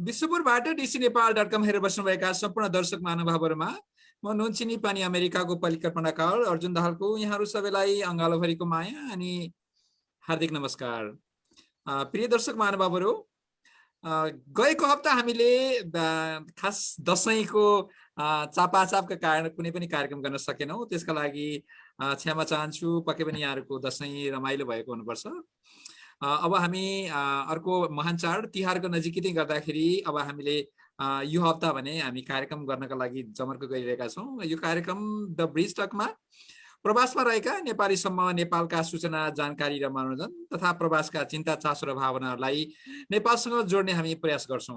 विश्वपुरबाट dcnepal.com हेरेर बस्नुभएका सम्पूर्ण दर्शक महानुभावहरूमा म नुनचिनी पानी अमेरिकाको परिकल्पनाकार अर्जुन दाहालको यहाँहरू सबैलाई अङ्गालोभरिको माया अनि हार्दिक नमस्कार। प्रिय दर्शक महानुभावहरू, गएको हप्ता हामीले खास दशैंको चापाचापका कारण कुनै पनि कार्यक्रम गर्न सकेनौं। त्यसका लागि क्षमा चाहन्छु। पक्कै पनि यहाँहरूको दशैं रमाइलो भएको हुनुपर्छ। अब हामी अर्को महान चाड तिहारको नजिकै गर्दाखेरि अब हामीले यो हप्ता भने हामी कार्यक्रम गर्नका लागि जमर्को गरिरहेका छौं। यो कार्यक्रम द ब्रिज टकमा प्रवासमा रहेका नेपाली समूह, नेपालका सूचना, जानकारी र मनोरञ्जन तथा प्रवासका चिन्ता, चासो र भावनाहरूलाई नेपालसँग जोड्ने हामी प्रयास गर्छौं।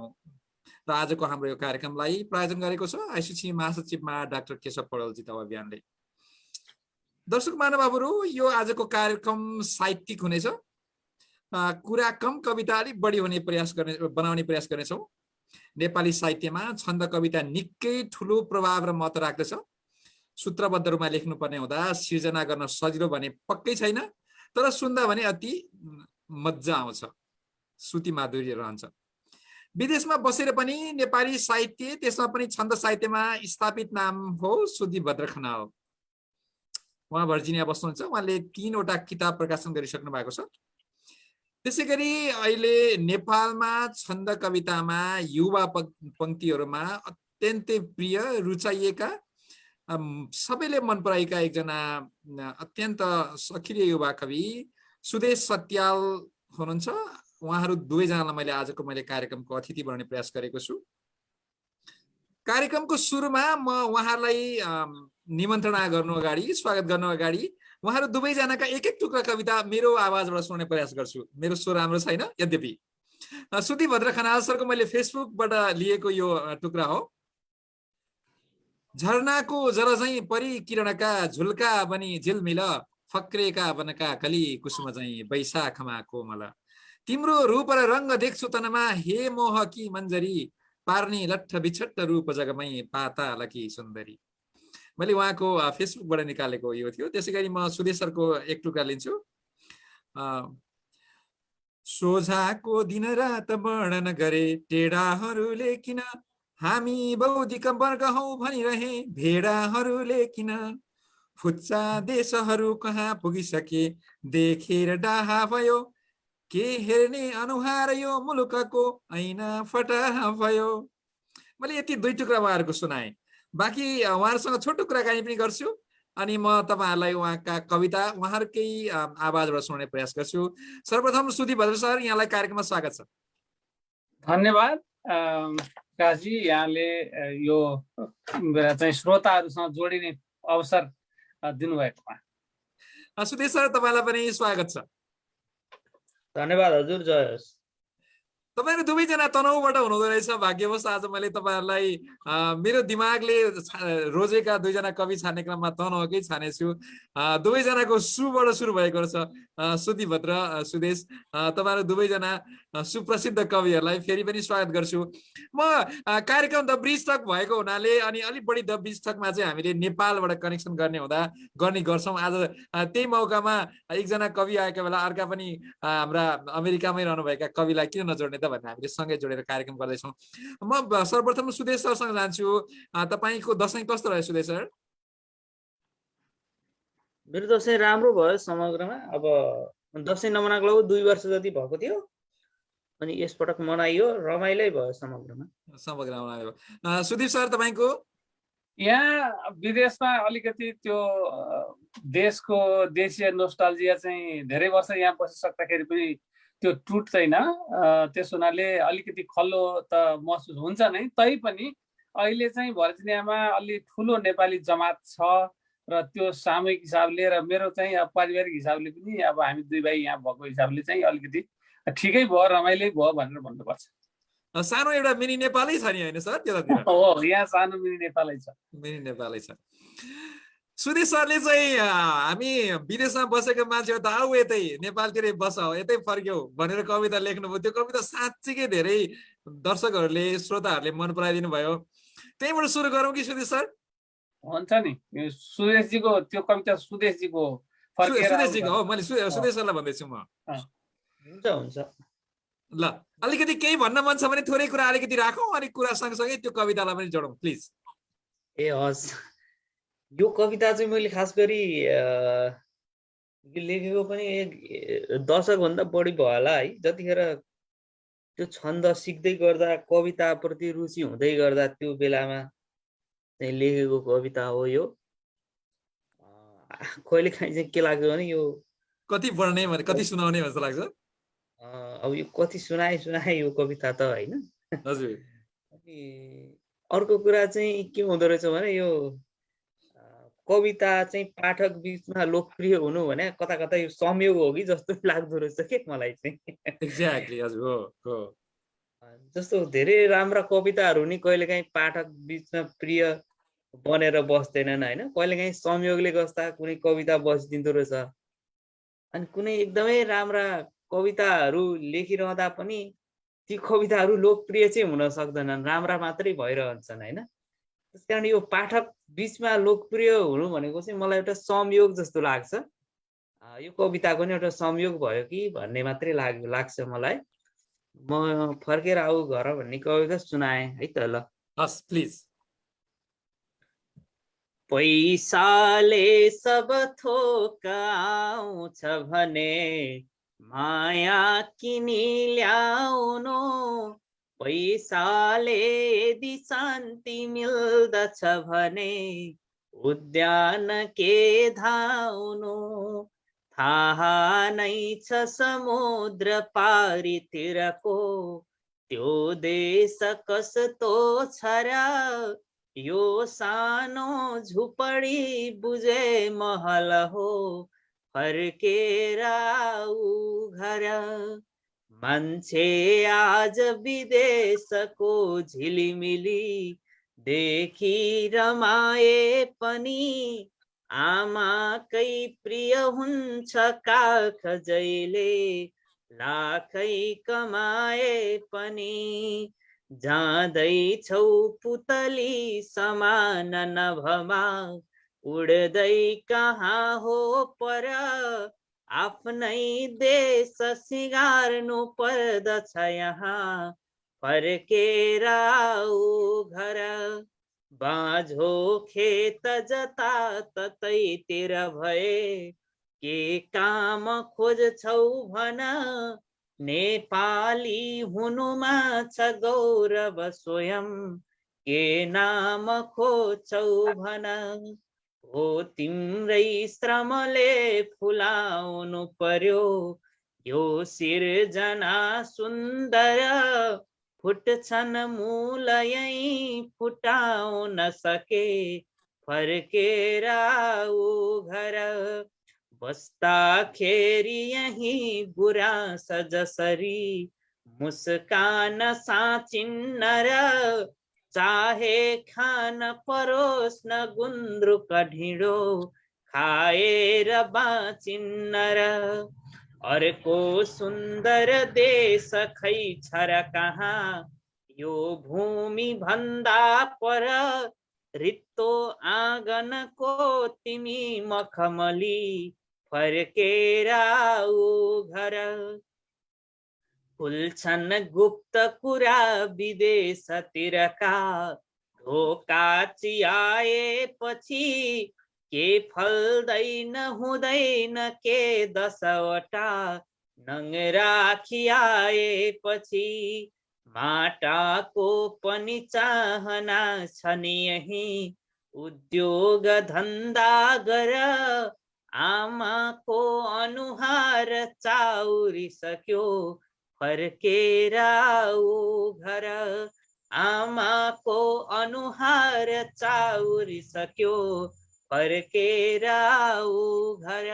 र आजको हाम्रो यो कार्यक्रमलाई प्रायोजन गरेको छ आइसिसी महासचिवमा डाक्टर केशव पौडेलजी तब अभियानले। दर्शक महानुभावहरू, यो आजको कार्यक्रम साहित्यिक हुनेछ। कुरा कम कविता अलिक बढी हुने बनाउने प्रयास गर्नेछौँ। नेपाली साहित्यमा छन्द कविता निकै ठुलो प्रभाव र महत्त्व राख्दछ। सूत्रबद्ध रूपमा लेख्नुपर्ने हुँदा सिर्जना गर्न सजिलो भने पक्कै छैन, तर सुन्दा भने अति मजा आउँछ, श्रुति माधुर्य रहन्छ। विदेशमा बसेर पनि नेपाली साहित्य, त्यसमा पनि छन्द साहित्यमा स्थापित नाम हो सुधिभद्र खनाल। उहाँ भर्जिनिया बस्नुहुन्छ। उहाँले 3 वटा किताब प्रकाशन गरिसक्नु भएको छ। त्यसैगरी अहिले नेपालमा छन्द कवितामा युवा पंक्तिहरूमा अत्यन्तै प्रिय, रुचाइएका, सबैले मन पराएका एकजना अत्यन्त सक्रिय युवा कवि सुदेश सत्याल हुनुहुन्छ। उहाँहरू दुवैजनालाई मैले आजको कार्यक्रमको अतिथि बनाउने प्रयास गरेको छु। कार्यक्रमको सुरुमा म उहाँहरूलाई निमन्त्रणा गर्नु अगाडि, स्वागत गर्नु अगाडि उहाँहरू दुवैजनाका एक एक टुक्रा कविता मेरो आवाजबाट सुन्ने प्रयास गर्छु। मेरो स्वर राम्रो छैन यद्यपि। सुधिभद्र खनाल सरको मैले फेसबुकबाट लिएको यो टुक्रा हो। झरनाको जरझैं परी किरणका झुल्का बनी झिलमिल, फक्रेका बनका कली कुसुम झैं बैशाखमा कोमल, तिम्रो रूप र रंग देख्छु तनमा हे मोह की मन्जरी, पार्ने लट्ठ बिछट्ट रूप जगमै पातालकी सुन्दरी। मैले उहाँको फेसबुकबाट निकालेको यो थियो। त्यसैगरी म सुदेश सरको एक टुक्रा लिन्छु। सोझाको दिन रात वर्णन गरे टेढाहरूले किन, हामी बौद्धिक वर्ग हौ भनिरहे भेडाहरूले किन, फुच्चा देशहरू कहाँ पुगिसके देखेर डाहा भयो, के हेर्ने अनुहार यो मुलुकको ऐना फटाहा भयो। मैले यति 2 टुक्रा उहाँहरूको सुनाएँ। बाँकी उहाँहरूसँग छोटो कुराकानी पनि गर्छु अनि म तपाईहरुलाई उहाँका कविता उहाँहरूकै आवाजबाट सुनाउने प्रयास गर्छु। सर्वप्रथम सुधिभद्र सर, यहाँलाई कार्यक्रममा स्वागत छ। धन्यवाद काजी, यहाँले यो चाहिँ श्रोताहरूसँग जोडिने अवसर दिनुभएकोमा। सुदेश सर, तपाईलाई पनि स्वागत छ। धन्यवाद हजुर, जय होस्। तपाईहरु दुवैजना तनहुबाट हुनुहुँदो रहेछ। भाग्यवश आज मैले तपाईहरुलाई मेरो दिमागले रोजेका 2 जना कवि छान्ने क्रममा तनहुकै छानेछु। दुवैजनाको सुबाट सुरु भएको रहेछ। सुधिभद्र, सुदेश, तपाईहरु दुवैजना सुप्रसिद्ध कविहरूलाई फेरि पनि स्वागत गर्छु। म कार्यक्रम द ब्रिज टक भएको हुनाले अनि अलिक बढी द ब्रिज टकमा चाहिँ हामीले नेपालबाट कनेक्सन गर्ने गर्छौं। आज त्यही मौकामा एकजना कवि आएका बेला अर्का पनि हाम्रा अमेरिकामै रहनुभएका कविलाई किन नजोड्ने त भनेर हामीले सँगै जोडेर कार्यक्रम गर्दैछौँ। म सर्वप्रथम सुदेश सरसँग जान्छु। तपाईको दशैं कस्तो रह्यो सुदेश सर? मेरो दशैं राम्रो भयो समग्रमा। अब दशैं नमनाएको लगभग 2 वर्ष जति भएको थियो अनि यसपटक मनाइयो, रमाइलै भयो समग्रमा। सुदीप सर, तपाईको? यहाँ विदेशमा अलिकति त्यो देशको देशीय नोस्टाल्जिया चाहिँ धेरै वर्ष यहाँ बसिसक्दाखेरि पनि त्यो टुट्दैन। त्यस हुनाले अलिकति खल्लो त महसुस हुन्छ नै। तै पनि अहिले चाहिँ भर्जिनियामा अलि ठुलो नेपाली जमात छ र त्यो सामूहिक हिसाबले र मेरो चाहिँ पारिवारिक हिसाबले पनि अब हामी 2 भाइ यहाँ भएको हिसाबले चाहिँ अलिकति ठिकै भयो, रमाइलो भयो भनेर भन्नुपर्छ। सानो एउटा मिनी नेपालै छ नि हैन सर त्यतातिर? हो, यहाँ सानो मिनी नेपालै छ। सुदेश सरले चाहिँ हामी विदेशमा बसेको मान्छे त आऊ यतै नेपालतिरै बस, यतै फर्क्यौ भनेर कविता लेख्नुभयो। त्यो कविता साँच्चीकै धेरै दर्शकहरूले, श्रोताहरूले मन पराइदिनु भयो। त्यहीबाट सुरु गरौँ कि सुदेश सर? हुन्छ नि, सुदेशजीको त्यो कविता सुदेशजीको हो, मैले सुदेश सरलाई भन्दैछु म। हुन्छ। ल अलिकति केही भन्न मन छ भने थोरै कुरा अलिकति राखौँ अनि कुरा सँगसँगै त्यो कवितालाई पनि जोडौँ प्लिज। ए हस्, यो कविता चाहिँ मैले खास गरी लेखेको पनि 1 दशकभन्दा बढी भयो होला है। जतिखेर त्यो छन्द सिक्दै गर्दा, कविताप्रति रुचि हुँदै गर्दा त्यो बेलामा चाहिँ लेखेको कविता हो यो। कहिलेकाहीँ चाहिँ के लाग्छ भने यो कति पढ्ने भने कति सुनाउने जस्तो लाग्छ। अब यो कति सुनाए यो कविता त होइन। हजुर। अनि अर्को कुरा चाहिँ के हुँदो रहेछ भने यो कविता चाहिँ पाठक बिचमा लोकप्रिय हुनु भने कता कता यो संयोग हो कि जस्तो लाग्दो रहेछ के मलाई चाहिँ। एक्ज्याक्टली हजुर हो। जस्तो धेरै राम्रा कविताहरू नि कहिलेकाहीँ पाठक बिचमा प्रिय बनेर बस्दैनन् होइन। कहिलेकाहीँ संयोगले गर्दा कुनै कविता बसिदिँदो रहेछ। अनि कुनै एकदमै राम्रा कविताहरू लेखिरहँदा पनि ती कविताहरू लोकप्रिय चाहिँ हुन सक्दैनन्, राम्रा मात्रै भइरहन्छन् होइन। त्यसकारण यो पाठक बिचमा लोकप्रिय हुनु भनेको चाहिँ मलाई एउटा संयोग जस्तो लाग्छ। यो कविताको नि एउटा संयोग भयो कि भन्ने मात्रै लाग्छ मलाई। म फर्केर आऊ घर भन्ने कविता सुनाएँ है त। ल हस् प्लिज। पैसाले सब थोक आउँछ भने माया किनी ल्याउनु, पैसाले यदि शान्ति मिल्दछ भने उद्यान के धाउनु, थाहा नै छ समुद्र पारीतिरको त्यो देश कस्तो छ र, यो सानो झुपडी बुझे महल हो फर्केर आऊ घर। मान्छे आज विदेशको झिलिमिली देखि रमाए पनि आमाकै प्रिय हुन्छ काख जैले लाखै कमाए पनि। जाँदैछौ पुतली समान नभमा उड्दै कहाँ हो पर, आफ्नै देश सिँगार्नु पर्दछ यहाँ फर्केर आऊ घर। बाँझो खेत जता ततैतिर भए के काम खोज्छौ भन, नेपाली हुनुमा छ गौरव स्वयं के नाम खोज्छौ भन। हो तिम्रै श्रमले फुलाउनु पर्यो यो सिर्जना सुन्दर, फुट्छन् मूल यहीँ फुटाउन सके फर्केर आऊ घर। बस्दाखेरि यहीँ गुराँस जसरी मुस्कान साँचिन्न र, चाहे खान परोस् न गुन्द्रुक ढिँडो खाएर बाँचिन्न र। अर्को सुन्दर देश खै छ र कहाँ यो भूमि भन्दा पर, रित्तो आँगनको तिमी मखमली फर्केर आऊ घर। खुल्छन् गुप्त कुरा विदेशतिरका ढोका चियाएपछि, के फल्दैन हुँदैन के 10वटा नङ्ग्रा खियाएपछि, माटाको पनि चाहना छ नि यही उद्योग धन्दा गर, आमाको अनुहार चाउरिसक्यो फर्केर आऊ घर। आमाको अनुहार चाउरिसक्यो फर्केर आऊ घर।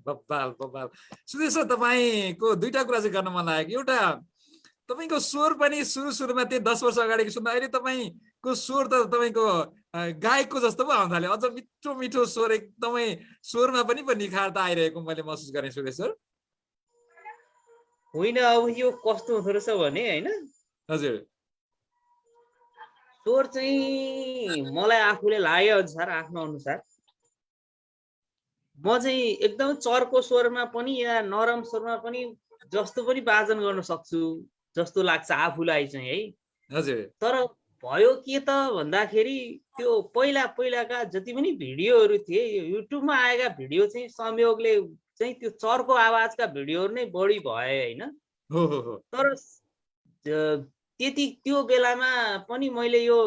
बब्बाल बब्बाल। सुदेश सर तपाईँको दुईटा कुरा चाहिँ गर्न मन लागेको। एउटा तपाईँको स्वर पनि सुरुमा त्यो 10 वर्ष अगाडिको सुन्दा अहिले तपाईँको स्वर त तपाईँको गायकको जस्तो पो आउन थाल्यो। अझ मिठो मिठो स्वर, एकदमै स्वरमा पनि निखार त आइरहेको मैले महसुस गरेँ सुदेश सर। होइन अब यो कस्तो हुँदो रहेछ भने होइन, हजुर स्वर चाहिँ मलाई आफूले लाग्यो अनुसार, आफ्नो अनुसार म चाहिँ एकदम चर्को स्वरमा पनि या नरम स्वरमा पनि जस्तो पनि वाचन गर्न सक्छु जस्तो लाग्छ आफूलाई चाहिँ है। हजुर तर भयो के त भन्दाखेरि त्यो पहिलाका जति पनि भिडियोहरू थिए युट्युबमा आएका भिडियो चाहिँ संयोगले चाहिँ त्यो चर्को आवाजका भिडियोहरू नै बढी भए होइन। हो तर त्यति त्यो बेलामा पनि मैले यो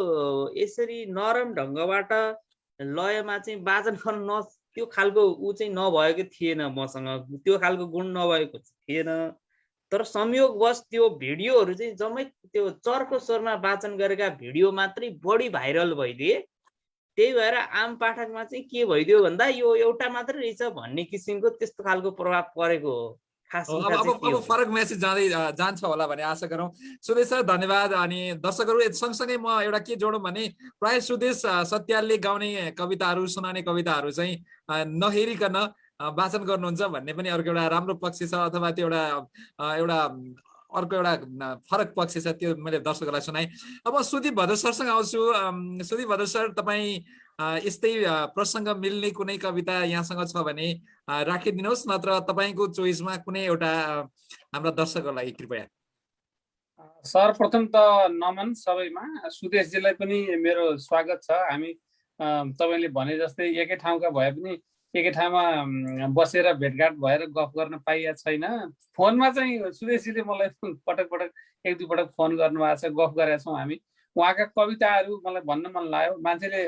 यसरी नरम ढङ्गबाट लयमा चाहिँ वाचन गर्न त्यो खालको ऊ चाहिँ नभएको थिएन, मसँग त्यो खालको गुण नभएको थिएन। तर संयोगवश त्यो भिडियोहरू चाहिँ जम्मै त्यो चर्को स्वरमा वाचन गरेका भिडियो मात्रै बढी भाइरल भइदिए। त्यही भएर आम पाठकमा चाहिँ के भइदियो भन्दा यो एउटा मात्रै रहेछ भन्ने किसिमको त्यस्तो खालको प्रभाव परेको हो। अब फरक मेसेज जान्छ होला भन्ने आशा गरौँ। सुदेश सर धन्यवाद। अनि दर्शकहरू सँगसँगै म एउटा के जोडौँ भने प्राय सुदेश सत्यालले गाउने कविताहरू सुनाउने कविताहरू चाहिँ नहेरिकन वाचन गर्नुहुन्छ भन्ने पनि अर्को एउटा राम्रो पक्ष छ, अथवा त्यो एउटा अर्को एउटा फरक पक्ष छ, त्यो मैले दर्शकहरूलाई सुनाएँ। अब सुदीप भद्र सरसँग आउँछु। सुदीप भद्र सर, तपाईँ यस्तै प्रसङ्ग मिल्ने कुनै कविता यहाँसँग छ भने राखिदिनुहोस्, नत्र तपाईँको चोइसमा कुनै एउटा हाम्रा दर्शकहरूलाई लागि कृपया। सर्वप्रथम त नमन सबैमा। सुदेशजीलाई पनि मेरो स्वागत छ। हामी तपाईँले भने जस्तै एकै ठाउँका भए पनि एकै ठाउँमा बसेर भेटघाट भएर गफ गर्न पाइएको छैन। फोनमा चाहिँ सुदेशजीले मलाई पटक पटक एक दुई पटक फोन गर्नुभएको छ, गफ गरेका छौँ हामी। उहाँका कविताहरू मलाई भन्न मन लाग्यो। मान्छेले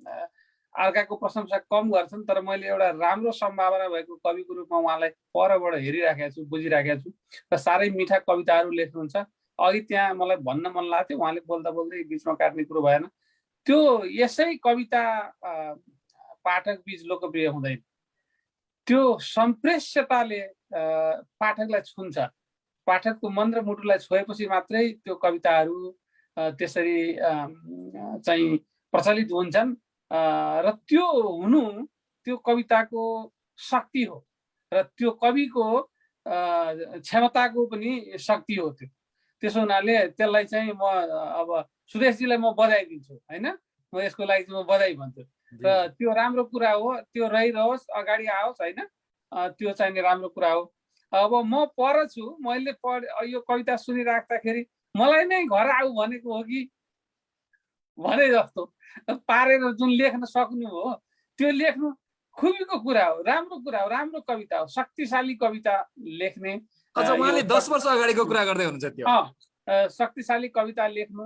अर्काको प्रशंसा कम गर्छन्, तर मैले एउटा राम्रो सम्भावना भएको कविको रूपमा उहाँलाई परबाट हेरिराखेको छु, बुझिराखेको छु र साह्रै मिठा कविताहरू लेख्नुहुन्छ। अघि त्यहाँ मलाई भन्न मन लाग्थ्यो, उहाँले बोल्दा बोल्दै बिचमा काट्ने कुरो भएन। त्यो यसै कविता पाठक बीच लोकप्रिय हुँदैन। त्यो सम्प्रेष्यताले पाठकलाई छुन्छ। पाठकको मन र मुटुलाई छोएपछि मात्रै त्यो कविताहरू त्यसरी चाहिँ प्रचलित हुन्छन्। र त्यो हुनु त्यो कविताको शक्ति हो र त्यो कविको क्षमताको पनि शक्ति हो त्यो। त्यसो हुनाले त्यसलाई चाहिँ म अब सुदेशजीलाई म बधाई दिन्छु होइन, म यसको लागि चाहिँ म बधाई भन्छु। र त्यो राम्रो कुरा हो, त्यो रहिरहोस्, अगाडि आओस् होइन, त्यो चाहिने राम्रो कुरा हो। अब म पर छु, मैले यो कविता सुनिराख्दाखेरि मलाई नै घर आऊ भनेको हो कि भने जस्तो पारेर जुन लेख्न सक्नु हो त्यो लेख्नु खुबीको कुरा हो, राम्रो कुरा हो, राम्रो कविता हो, शक्तिशाली कविता लेख्ने। उहाँले 10 वर्ष अगाडिको कुरा गर्दै हुनुहुन्छ। त्यो शक्तिशाली कविता लेख्नु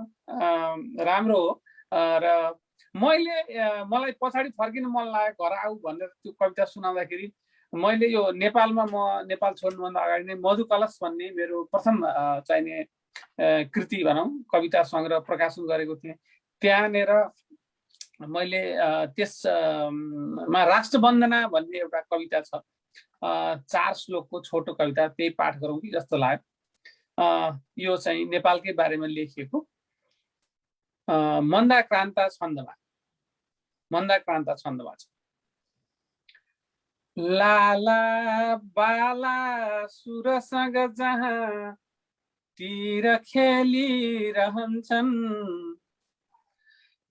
राम्रो हो। र मलाई पछाडि फर्किन मन लाग्यो घर आऊ भनेर त्यो कविता सुनाउँदाखेरि। मैले यो नेपालमा म नेपाल छोड्नुभन्दा अगाडि नै मधु कलश भन्ने मेरो प्रथम चाहिने कृति भनौँ कविता सङ्ग्रह प्रकाशन गरेको थिएँ। त्यहाँनिर मैले त्यसमा राष्ट्रवन्दना भन्ने एउटा कविता छ, 4 श्लोकको छोटो कविता, त्यही पाठ गरौँ कि जस्तो लाग्यो। यो चाहिँ नेपालकै बारेमा लेखिएको मन्दाक्रान्ता छन्दमा छ। लाला बाला सुरसँग जहाँ तिर खेलिरहन्छन्,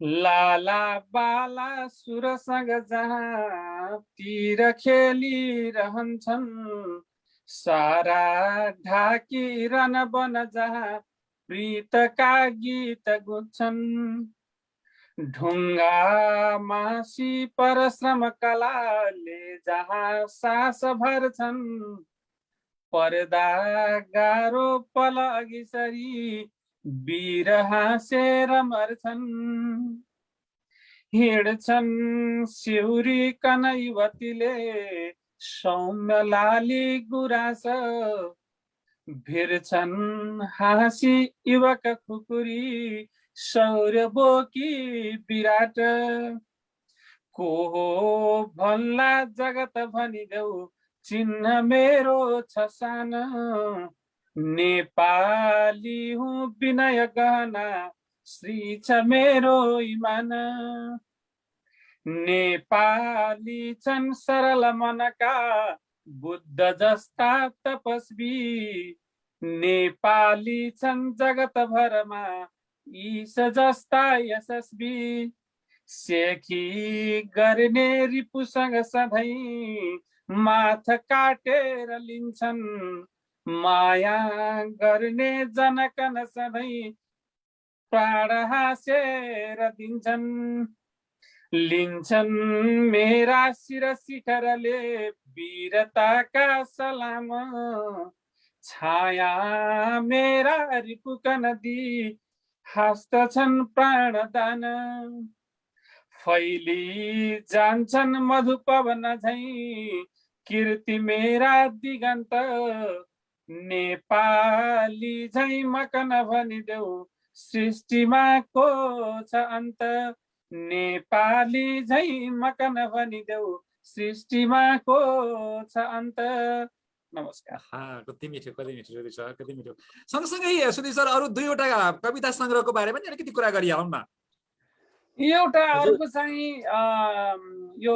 लाला बाला सुरसँग जहाँ तिर खेलिरहन्छन्, सारा ढाकिरहन बन जहाँ प्रीतका गीत गुन्छन्, ढुङ्गा मासी परश्रम कलाले जहाँ सास भर्छन्, पर्दा गाह्रो पल अघि सरी वीर हाँसेर मर्छन्, हिँड्छन् सिउरिकन युवतीले सौम्य लाली गुराँस, भिर्छन् हाँसी युवक खुकुरी शौर्य बोकी विराट, को हो भन्ला जगत भनिदेऊ चिन्ह मेरो छ सानो, नेपाली हूँ विनय गहना श्री छ मेरो इमान, नेपाली छन् सरल मनका बुद्ध जस्ता तपस्वी, नेपाली छन् जगत भरमा ईश जस्ता यशस्वी, सेखी गर्ने रिपुसँग सधैँ माथ काटेर लिन्छन्, माया गर्ने जनकन सधैँ प्राण हाँसेर दिन्छन्, लिन्छन् मेरा शिर शिखरले वीरताका सलाम, छाया मेरा रिपुका नदी हाँस्दछन् प्राणदान, फैली जान्छन् मधुपवन झैँ कीर्ति मेरा दिगन्त, नेपाली झैँ मकन भनिदेऊ सृष्टिमा को छ अन्त, नेपाली झैँ मकन भनिदेऊ सृष्टिमा को छ अन्त। नमस्कार। कति मिठो सुधीर सर, कति मिठो। सँगसँगै सुधीर सर अरू 2वटा कविता संग्रहको बारेमा नि अलिकति कुरा गरिहालौँ न। एउटा अर्को चाहिँ यो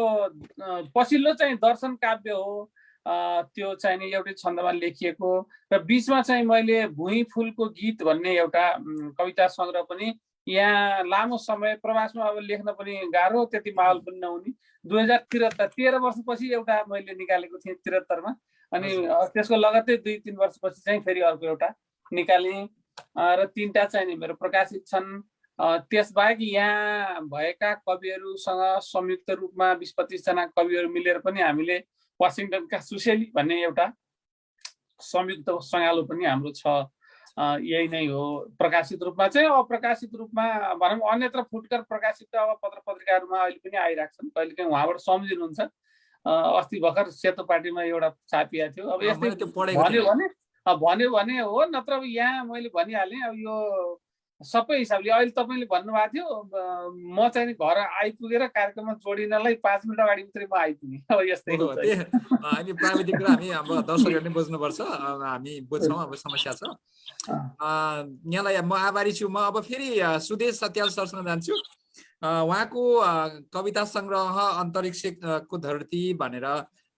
पछिल्लो चाहिँ दर्शन काव्य हो, त्यो चाहिँ नि एउटै छन्दमा लेखिएको, र बीचमा चाहिँ मैले भुइँ फुलको गीत भन्ने एउटा कविता संग्रह पनि, यहाँ लामो समय प्रवासमा अब लेख्न पनि गाह्रो, त्यति माहौल पनि नहुने, 2073 13 वर्षपछि एउटा मैले निकालेको थिएँ 73 मा, अनि त्यसको लगत्तै 2-3 वर्षपछि चाहिँ फेरि अर्को एउटा निकालेँ, र 3टा चाहिँ नि मेरो प्रकाशित छन्। त्यसबाहेक यहाँ भएका कविहरूसँग संयुक्त रूपमा 20-25 जना कविहरू मिलेर पनि हामीले वाशिङटनका सुसेली भन्ने एउटा संयुक्त सँगालो पनि हाम्रो छ। यही नै हो प्रकाशित रूपमा चाहिँ। अप्रकाशित रूपमा भनौँ अन्यत्र फुटकर प्रकाशित अब पत्र पत्रिकाहरूमा अहिले पनि आइरहेको छन्, कहिलेकाहीँ उहाँबाट सम्झिनुहुन्छ। अस्ति भर्खर सेतो पार्टीमा एउटा छापिएको थियो। अब यस्तै भन्यो भने हो, नत्र यहाँ मैले भनिहालेँ। अब यो सबै हिसाबले अहिले तपाईँले भन्नुभएको थियो, म चाहिँ घर आइपुगेर कार्यक्रममा जोडिनलाई 5 मिनट अगाडि मात्रै म आइपुगेँ। अब यस्तै हो। अनि प्राविधिक कुरा हामी अब दर्शकहरूले बुझ्नुपर्छ, हामी बुझ्छौँ, अब समस्या छ। यहाँलाई म आभारी छु। म अब फेरि सुदेश सत्याल सरसँग जान्छु। उहाँको कविता संग्रह अन्तरिक्षको धरती भनेर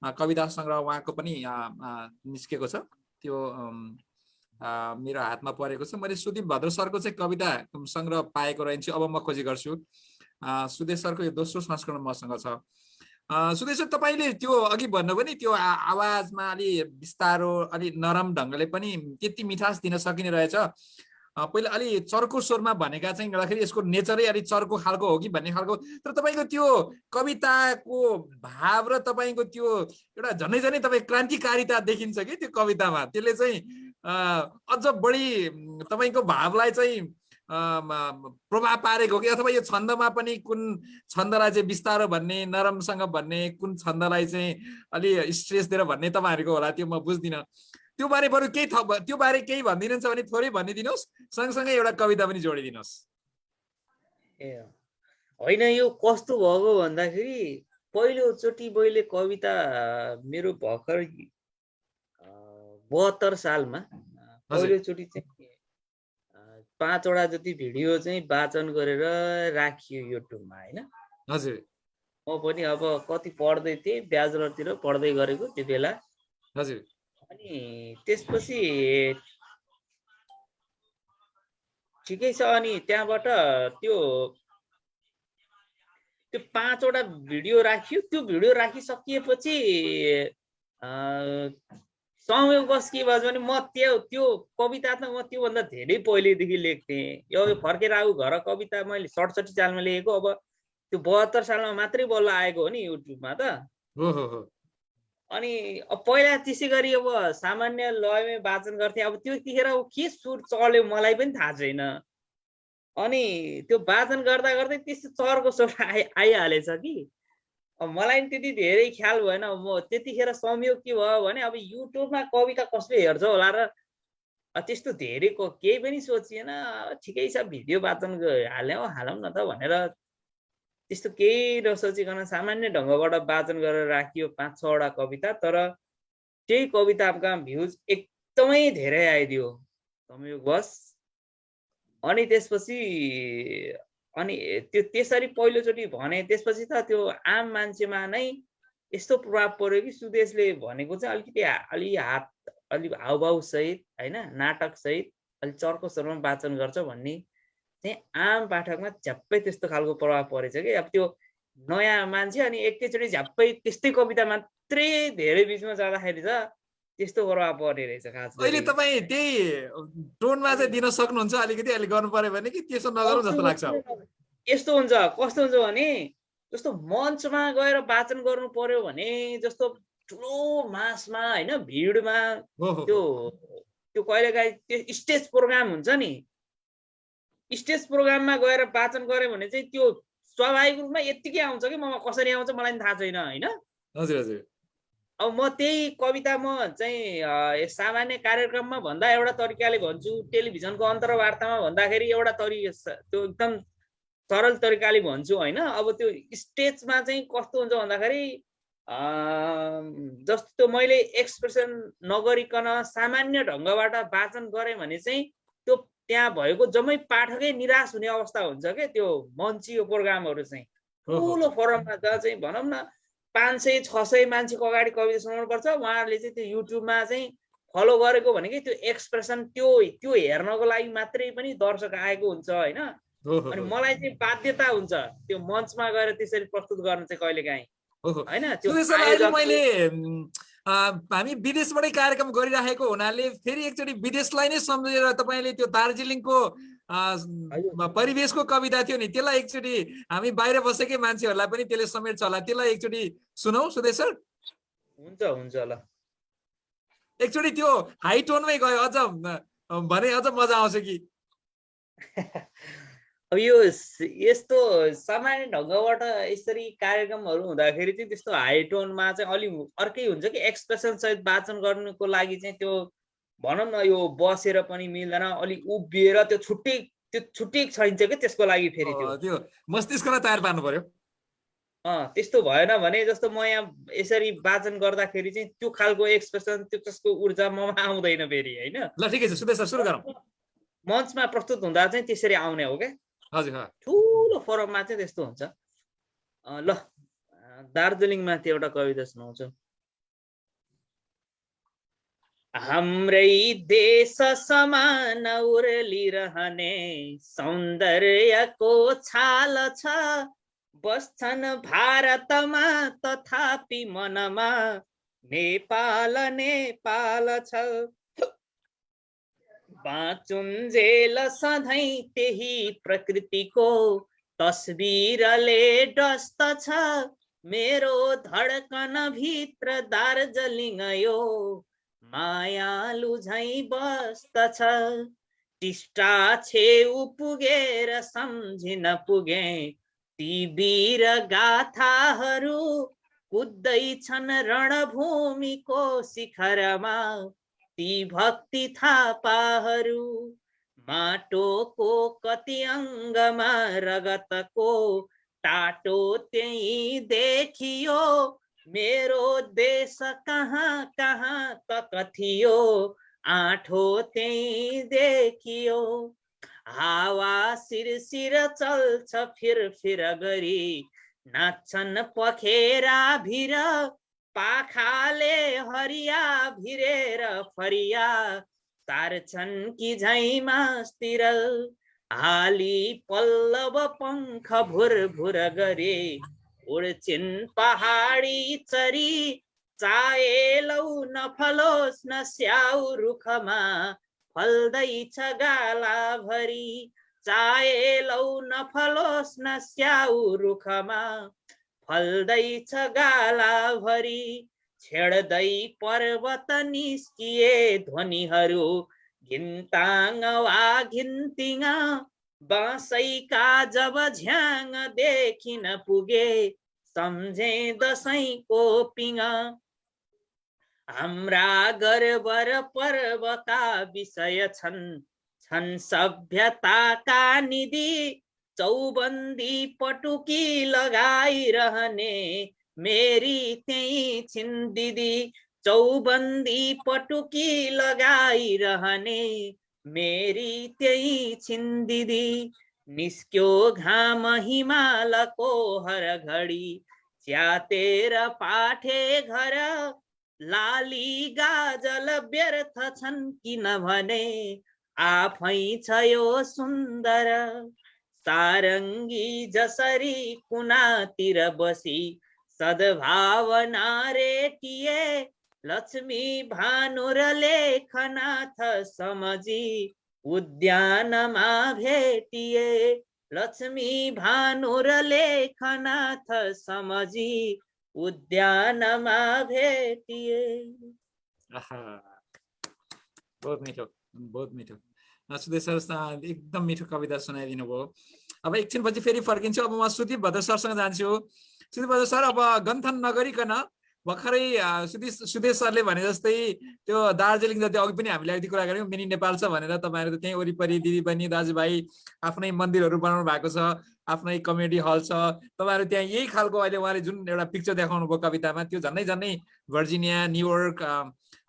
कविता संग्रह उहाँको पनि निस्केको छ। त्यो मेरो हातमा परेको छ। मैले सुदीप भद्र सरको चाहिँ कविता संग्रह पाएको रहन्छु, अब म खोजी गर्छु। सुदेश सरको यो दोस्रो संस्करण मसँग छ। सुदेश सर, तपाईँले त्यो अघि भन्नुभयो नि, त्यो आवाजमा अलि बिस्तारो अलि नरम ढङ्गले पनि त्यति मिठास दिन सकिने रहेछ। पहिला अलि चर्को स्वरमा भनेका चाहिँ गर्दाखेरि यसको नेचरै अलि चर्को खालको हो कि भन्ने खालको, तर तपाईँको त्यो कविताको भाव र तपाईँको त्यो एउटा झनै झनै तपाईँ क्रान्तिकारिता देखिन्छ कि त्यो कवितामा। त्यसले चाहिँ अझ बढी तपाईँको भावलाई चाहिँ प्रभाव पारेको हो कि, अथवा यो छन्दमा पनि कुन छन्दलाई चाहिँ बिस्तारो भन्ने, नरमसँग भन्ने, कुन छन्दलाई चाहिँ अलि स्ट्रेस दिएर भन्ने तपाईँहरूको होला, त्यो म बुझ्दिनँ। त्यो बारे बरु त्यो बारे केही भनिदिनुहुन्छ भने थोरै भनिदिनुहोस्, सँगसँगै एउटा कविता पनि जोडिदिनुहोस्। ए होइन, यो कस्तो भएको भन्दाखेरि पहिलोचोटि मैले कविता मेरो भर्खर 72 सालमा पहिलोचोटि चाहिँ 5वटा जति भिडियो चाहिँ वाचन गरेर राखियो युट्युबमा, होइन? हजुर। म पनि अब कति पढ्दै थिएँ, ब्याचलरतिर पढ्दै गरेको त्यो बेला। हजुर। अनि त्यसपछि ठिकै छ, अनि त्यहाँबाट त्यो 5वटा भिडियो राखियो। त्यो भिडियो राखिसकिएपछि संयोगवश के भयो भने म त्यो कविता त म त्योभन्दा धेरै पहिलेदेखि लेख्थेँ। यो फर्केर आऊ घर कविता मैले 67 सालमा लेखेको, अब त्यो 72 सालमा मात्रै बल्ल आएको हो नि युट्युबमा त। अनि पहिला त्यसै गरी अब सामान्य लयमै वाचन गर्थेँ। अब त्यतिखेर के सुर चल्यो मलाई पनि थाहा छैन। अनि त्यो वाचन गर्दा गर्दै त्यस्तो चर्को स्वर आइहालेछ कि मलाई त्यति धेरै ख्याल भएन। म त्यतिखेर संयोग के भयो भने अब युट्युबमा कविता कसले हेर्छ होला र त्यस्तो धेरै केही पनि सोचिएन। ठिकै छ, भिडियो वाचन हालौँ न त भनेर त्यस्तो केही नसोचिकन सामान्य ढङ्गबाट वाचन गरेर राखियो 5-6वटा कविता। तर त्यही कविताका भ्युज एकदमै धेरै आइदियो संयोगवश। अनि त्यसपछि त्यो त्यसरी पहिलोचोटि भने, त्यसपछि त त्यो आम मान्छेमा नै यस्तो प्रभाव पर्यो कि सुदेशले भनेको चाहिँ अलिकति अलि हावभाव सहित, होइन, नाटक सहित अलि चर्को स्वरमा वाचन गर्छ भन्ने चाहिँ आम पाठकमा झ्याप्पै त्यस्तो खालको प्रभाव परेछ कि। अब त्यो नयाँ मान्छे अनि एकैचोटि झ्याप्पै त्यस्तै कविता मात्रै धेरै बिचमा जाँदाखेरि त त्यस्तो प्रभाव पर्ने रहेछ खास अहिले गरी। तपाईँ त्यही टोनमा चाहिँ दिन सक्नुहुन्छ अलिकति अहिले गर्नु पर्यो भने कि त्यसो नगरौँ जस्तो लाग्छ? यस्तो हुन्छ, कस्तो हुन्छ भने जस्तो मञ्चमा गएर वाचन गर्नु पर्यो भने जस्तो ठुलो मासमा होइन भिडमा त्यो कहिलेकाहीँ त्यो स्टेज प्रोग्राम हुन्छ नि, स्टेज प्रोग्राममा गएर वाचन गऱ्यो भने चाहिँ त्यो स्वाभाविक रूपमा यत्तिकै आउँछ कि ममा कसरी आउँछ मलाई पनि थाहा छैन होइन। हजुर हजुर। अब म त्यही कविता म चाहिँ सामान्य कार्यक्रममा भन्दा एउटा तरिकाले भन्छु, टेलिभिजनको अन्तर्वार्तामा भन्दाखेरि एउटा त्यो एकदम सरल तरिकाले भन्छु होइन। अब त्यो स्टेजमा चाहिँ कस्तो हुन्छ भन्दाखेरि जस्तो त्यो मैले एक्सप्रेसन नगरिकन सामान्य ढङ्गबाट वाचन गरेँ भने चाहिँ त्यो त्यहाँ भएको जम्मै पाठकै निराश हुने अवस्था हुन्छ क्या। त्यो मञ्चीय प्रोग्रामहरू चाहिँ ठुलो फोरममा जहाँ चाहिँ भनौँ न 500-600 मान्छेको अगाडि कविता सुनाउनु पर्छ, उहाँहरूले चाहिँ त्यो युट्युबमा चाहिँ फलो गरेको भनेकै त्यो एक्सप्रेसन त्यो हेर्नको लागि मात्रै पनि दर्शक आएको हुन्छ होइन। अनि मलाई चाहिँ बाध्यता हुन्छ त्यो मञ्चमा गएर त्यसरी प्रस्तुत गर्न चाहिँ कहिलेकाहीँ होइन। त्यो मैले हामी विदेशबाटै कार्यक्रम गरिराखेको हुनाले फेरि एकचोटि विदेशलाई नै सम्झेर तपाईँले त्यो दार्जिलिङको परिवेशको कविता थियो नि, त्यसलाई एकचोटि हामी बाहिर बसेकै मान्छेहरूलाई पनि त्यसले समेट्छ होला, त्यसलाई एकचोटि सुनौ सुदेश सर? हुन्छ हुन्छ ल, एकचोटि त्यो हाई टोनमै गयो अझ भने अझ मजा आउँछ कि? अब यो यस्तो सामान्य ढङ्गबाट यसरी कार्यक्रमहरू हुँदाखेरि चाहिँ त्यस्तो हाई टोनमा चाहिँ अलि अर्कै हुन्छ कि, एक्सप्रेसन सहित वाचन गर्नुको लागि चाहिँ त्यो भनौँ न यो बसेर पनि मिल्दैन, अलिक उभिएर त्यो छुट्टै छैन्छ कि त्यसको लागि फेरि त्यो मस्तिष्कलाई तयार पार्नु पर्यो। त्यस्तो भएन भने जस्तो म यहाँ यसरी वाचन गर्दाखेरि चाहिँ त्यो खालको एक्सप्रेसन त्यसको ऊर्जा ममा आउँदैन फेरि होइन। ल ठिकै छ सुदेश सर, सुरु गरौँ। मञ्चमा प्रस्तुत हुँदा चाहिँ त्यसरी आउने हो क्या। हजुर, ठुलो फोरममा चाहिँ त्यस्तो हुन्छ। ल दार्जिलिङमाथि एउटा कविता सुनाउँछु। हाम्रै देश समान उर्लिरहने सौन्दर्यको छाल छ, बस्छन् भारतमा तथापि मनमा नेपाल नेपाल छ। बाँचुन्जेल सधैँ त्यही प्रकृतिको तस्बिरले डस्त छ, मेरो धड्कन भित्र दार्जिलिङ यो मायालु झैँ बस्दछ। टिस्टा छेउ पुगेर सम्झिन पुगे ती वीर गाथाहरू, कुद्दैछन् रणभूमिको शिखरमा ती भक्ति थापाहरू। माटोको कति अङ्गमा रगतको टाटो त्यही देखियो, मेरो देश कहाँ कहाँ त कथियो आँठो त्यही देखियो। हावा शिरशिर चल्छ फिर गरी नाच्छन् पखेरा भिर, पाखाले हरिया भिरेर फरिया सार्छन् कि झैँ मास्तिर। हाली पल्लव पंख भुर भुर गरे उड्छिन् पहाडी चरी, चाहे लौ नफलोस् न स्याउ रुखमा फल्दैछ गाला भरी, चाहे लौ नफलोस् न स्याउ रुखमा फल्दैछ गाला भरी। छेड्दै पर्वत निस्किए ध्वनिहरू घिन्ताङ वा घिन्तिङ, बाँसैका जब झ्याङ देखिन पुगे सम्झे दसैँको पिङ। हाम्रा गर्व र पर्वका विषय छन् सभ्यताका निधि, चौबन्दी पटुकी लगाइरहने मेरी त्यही छिन् दिदी। चौबन्दी पटुकी लगाइरहने मेरी त्यही छिन् दिदी। निस्क्यो घाम हिमालको हर घडी, च्यातेर पाठे घर, लाली गाजल व्यर्थ छन् किनभने आफै छ यो सुन्दर। सारङ्गी जसरी कुनातिर बसी सद्भावना रेटिए, लक्ष्मी भानु र लेखनाथ समझी उद्यानमा भेटिए लक्ष्मी भानु र लेखनाथ समझी उद्यानमा भेटिए। बहुत मिठो बहुत मिठो। सुदेश सर एकदम मिठो कविता सुनाइदिनु भयो। अब एकछिनपछि फेरि फर्किन्छु। अब म सुदीप भद्र सरसँग जान्छु। सुदीप भद्र सर, अब गन्थन नगरिकन भर्खरै सुदेश सरले भने जस्तै त्यो दार्जिलिङ जति अघि पनि हामीले अघि कुरा गऱ्यौँ मिनी नेपाल छ भनेर, तपाईँहरू त त्यहीँ वरिपरि दिदीबहिनी दाजुभाइ आफ्नै मन्दिरहरू बनाउनु भएको छ, आफ्नै कम्युनिटी हल छ, तपाईँहरू त्यहाँ यही खालको अहिले उहाँले जुन एउटा पिक्चर देखाउनु भयो कवितामा त्यो झन्डै झन्डै भर्जिनिया, न्युयोर्क,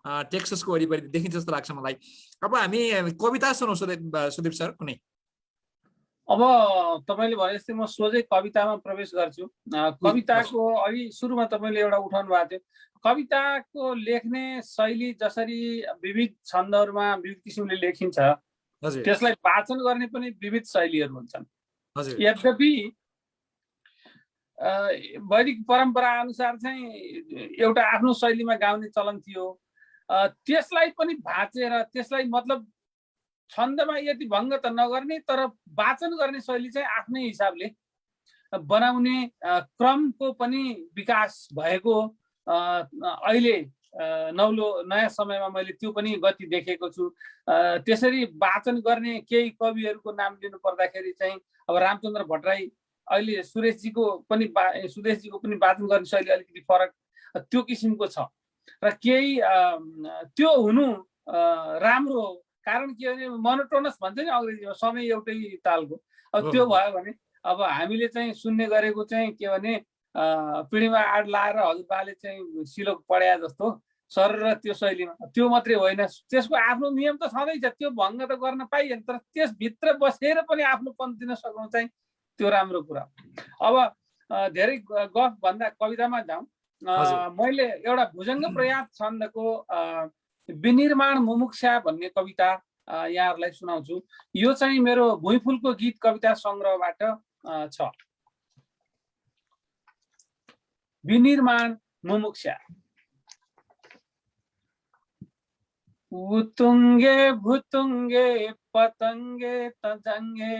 टेक्ससको वरिपरि देखिन्छ जस्तो लाग्छ मलाई। अब हामी कविता सुनौँ सुदीप सर कुनै। अब तपाईँले भने जस्तै म सोझै कवितामा प्रवेश गर्छु। कविताको अघि सुरुमा तपाईँले एउटा उठाउनु भएको थियो, कविताको लेख्ने शैली जसरी विविध छन्दहरूमा विविध किसिमले लेखिन्छ त्यसलाई वाचन गर्ने पनि विविध शैलीहरू हुन्छन्। यद्यपि वैदिक परम्परा अनुसार चाहिँ एउटा आफ्नो शैलीमा गाउने चलन थियो, त्यसलाई पनि भाँचेर त्यसलाई मतलब छन्दमा यति भङ्ग त नगर्ने तर वाचन गर्ने शैली चाहिँ आफ्नै हिसाबले बनाउने क्रमको पनि विकास भएको अहिले नौलो नयाँ समयमा मैले त्यो पनि गति देखेको छु। त्यसरी वाचन गर्ने केही कविहरूको नाम लिनु पर्दाखेरि चाहिँ अब रामचन्द्र भट्टराई, अहिले सुदेशजीको पनि वाचन गर्ने शैली अलिकति फरक त्यो किसिमको छ र केही त्यो हुनु राम्रो हो। कारण के भने मोनोटोनस भन्छ नि अङ्ग्रेजीमा, समय एउटै तालको। अब त्यो भयो भने अब हामीले चाहिँ सुन्ने गरेको चाहिँ के भने पिँढीमा आड लाएर हजुरबाले चाहिँ सिलो पढाए जस्तो सर र त्यो शैलीमा, त्यो मात्रै होइन, त्यसको आफ्नो नियम त छँदैछ, त्यो भङ्ग त गर्न पाइएन, तर त्यसभित्र बसेर पनि आफ्नो पन दिन सक्नु चाहिँ त्यो राम्रो कुरा। अब धेरै गफ भन्दा कवितामा जाउँ। मैले एउटा भुजङ्ग प्रयास छन्दको विनिर्माण मुमुक्षा भन्ने कविता यहाँहरूलाई सुनाउँछु। यो चाहिँ मेरो भुइँफुलको गीत कविता सङ्ग्रहबाट छ। विनिर्माण मुमुक्षा। उतुङ्गे भुतुङ्गे पतङ्गे तजङ्गे,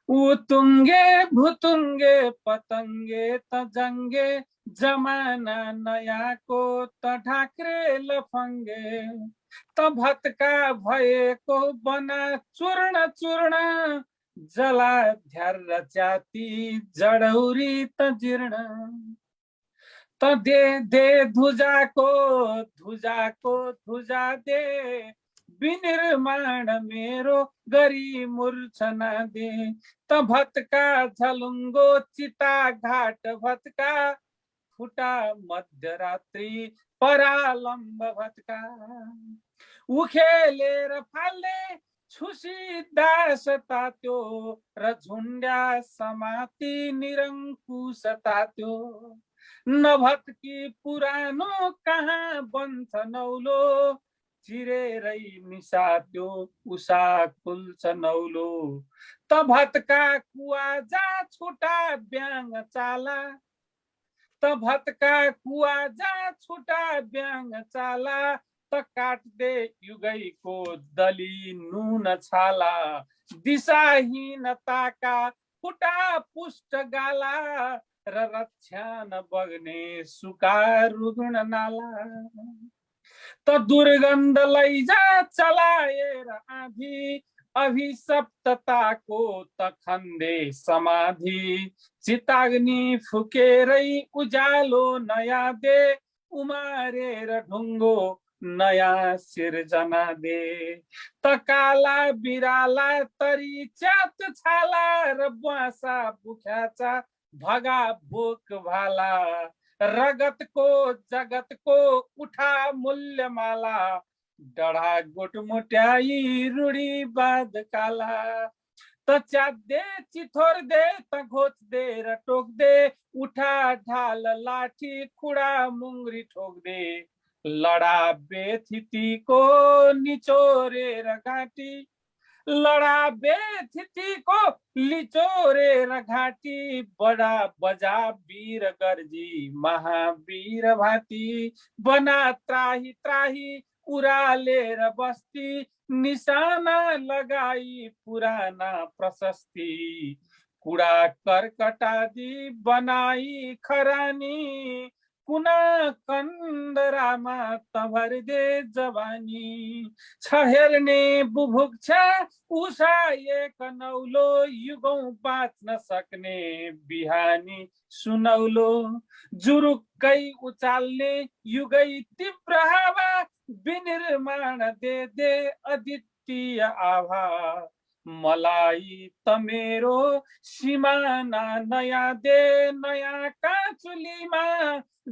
उतुङ्गे भुतुङ्गे पतङ्गे तजङ्गे, जमाना नयाँको त ढाक्रे लफङ्गे, त भत्का भएको बना चूर्ण चूर्ण, जला ध्यार च्याती जडौरी त जीर्ण, त दे धुजाको धुजाको धुजा दे, विनिर्माण मेरो गरी मूर्छना दे, त भत्का झलुङ्गो चिता घाट भत्का, फुटा मध्यरात्रि परालम्ब भत्का, उखेलेर फाल्ने छुसी दास तात्यो, र झुन्ड्या समाती निरङ्कुश तात्यो, नभत्की पुरानो कहाँ बन्छ नौलो, चिरेरै मिसात्यो उषा खुल्छ नौलो, त भत्का कुवा जा छुटा ब्याङ चाला, त भत्का कुवा जा छुटा ब्याङ चाला, त काट्दे युगैको दली नुन छाला, दिशाहीनताका फुटा पुष्ट गाला, र रक्षान बग्ने सुका रुग्ण नाला, त दुर्गन्ध लैजा चलाएर आँधी, अभिशप्तताको त खन्दे समाधि, चिताग्नि फुकेरै उज्यालो नयाँ दे, उमारेर ढुङ्गो नयाँ सिर्जना दे, त काला बिराला तरी च्यात छाला, र बुवासा बुख्याचा भगा बोक भाला, रगतको जगतको उठा मूल्यमाला, डढा गोटमुट्याई रूढीवाद काला, त च्यात्दे चिथोर दे त घोच दे र टोक दे, उठा ढाल लाठी खुडा मुङ्ग्री ठोक दे, लडा बेथितीको निचोरेर घाँटी, लडाबे थितीको लिचोरेर घाँटी बडा बजा वीर गर्जी महावीर भाती बना त्राही त्राही उरालेर बस्ती निशाना लगाई पुराना प्रशस्ति कुडा कर्कटादी बनाई खरानी कुना कन्दरामा तभर्दे जवानी छ हेर्ने बुभुक्षा उषा एक नौलो युगौं बाँच्न सक्ने बिहानी सुनौलो जुरुक्कै उचाल्ने युगै तीव्र हावा विनिर्माण दे अद्वितीय आभा मलाई त मेरो सिमाना नयाँ दे नयाँ काँचुलीमा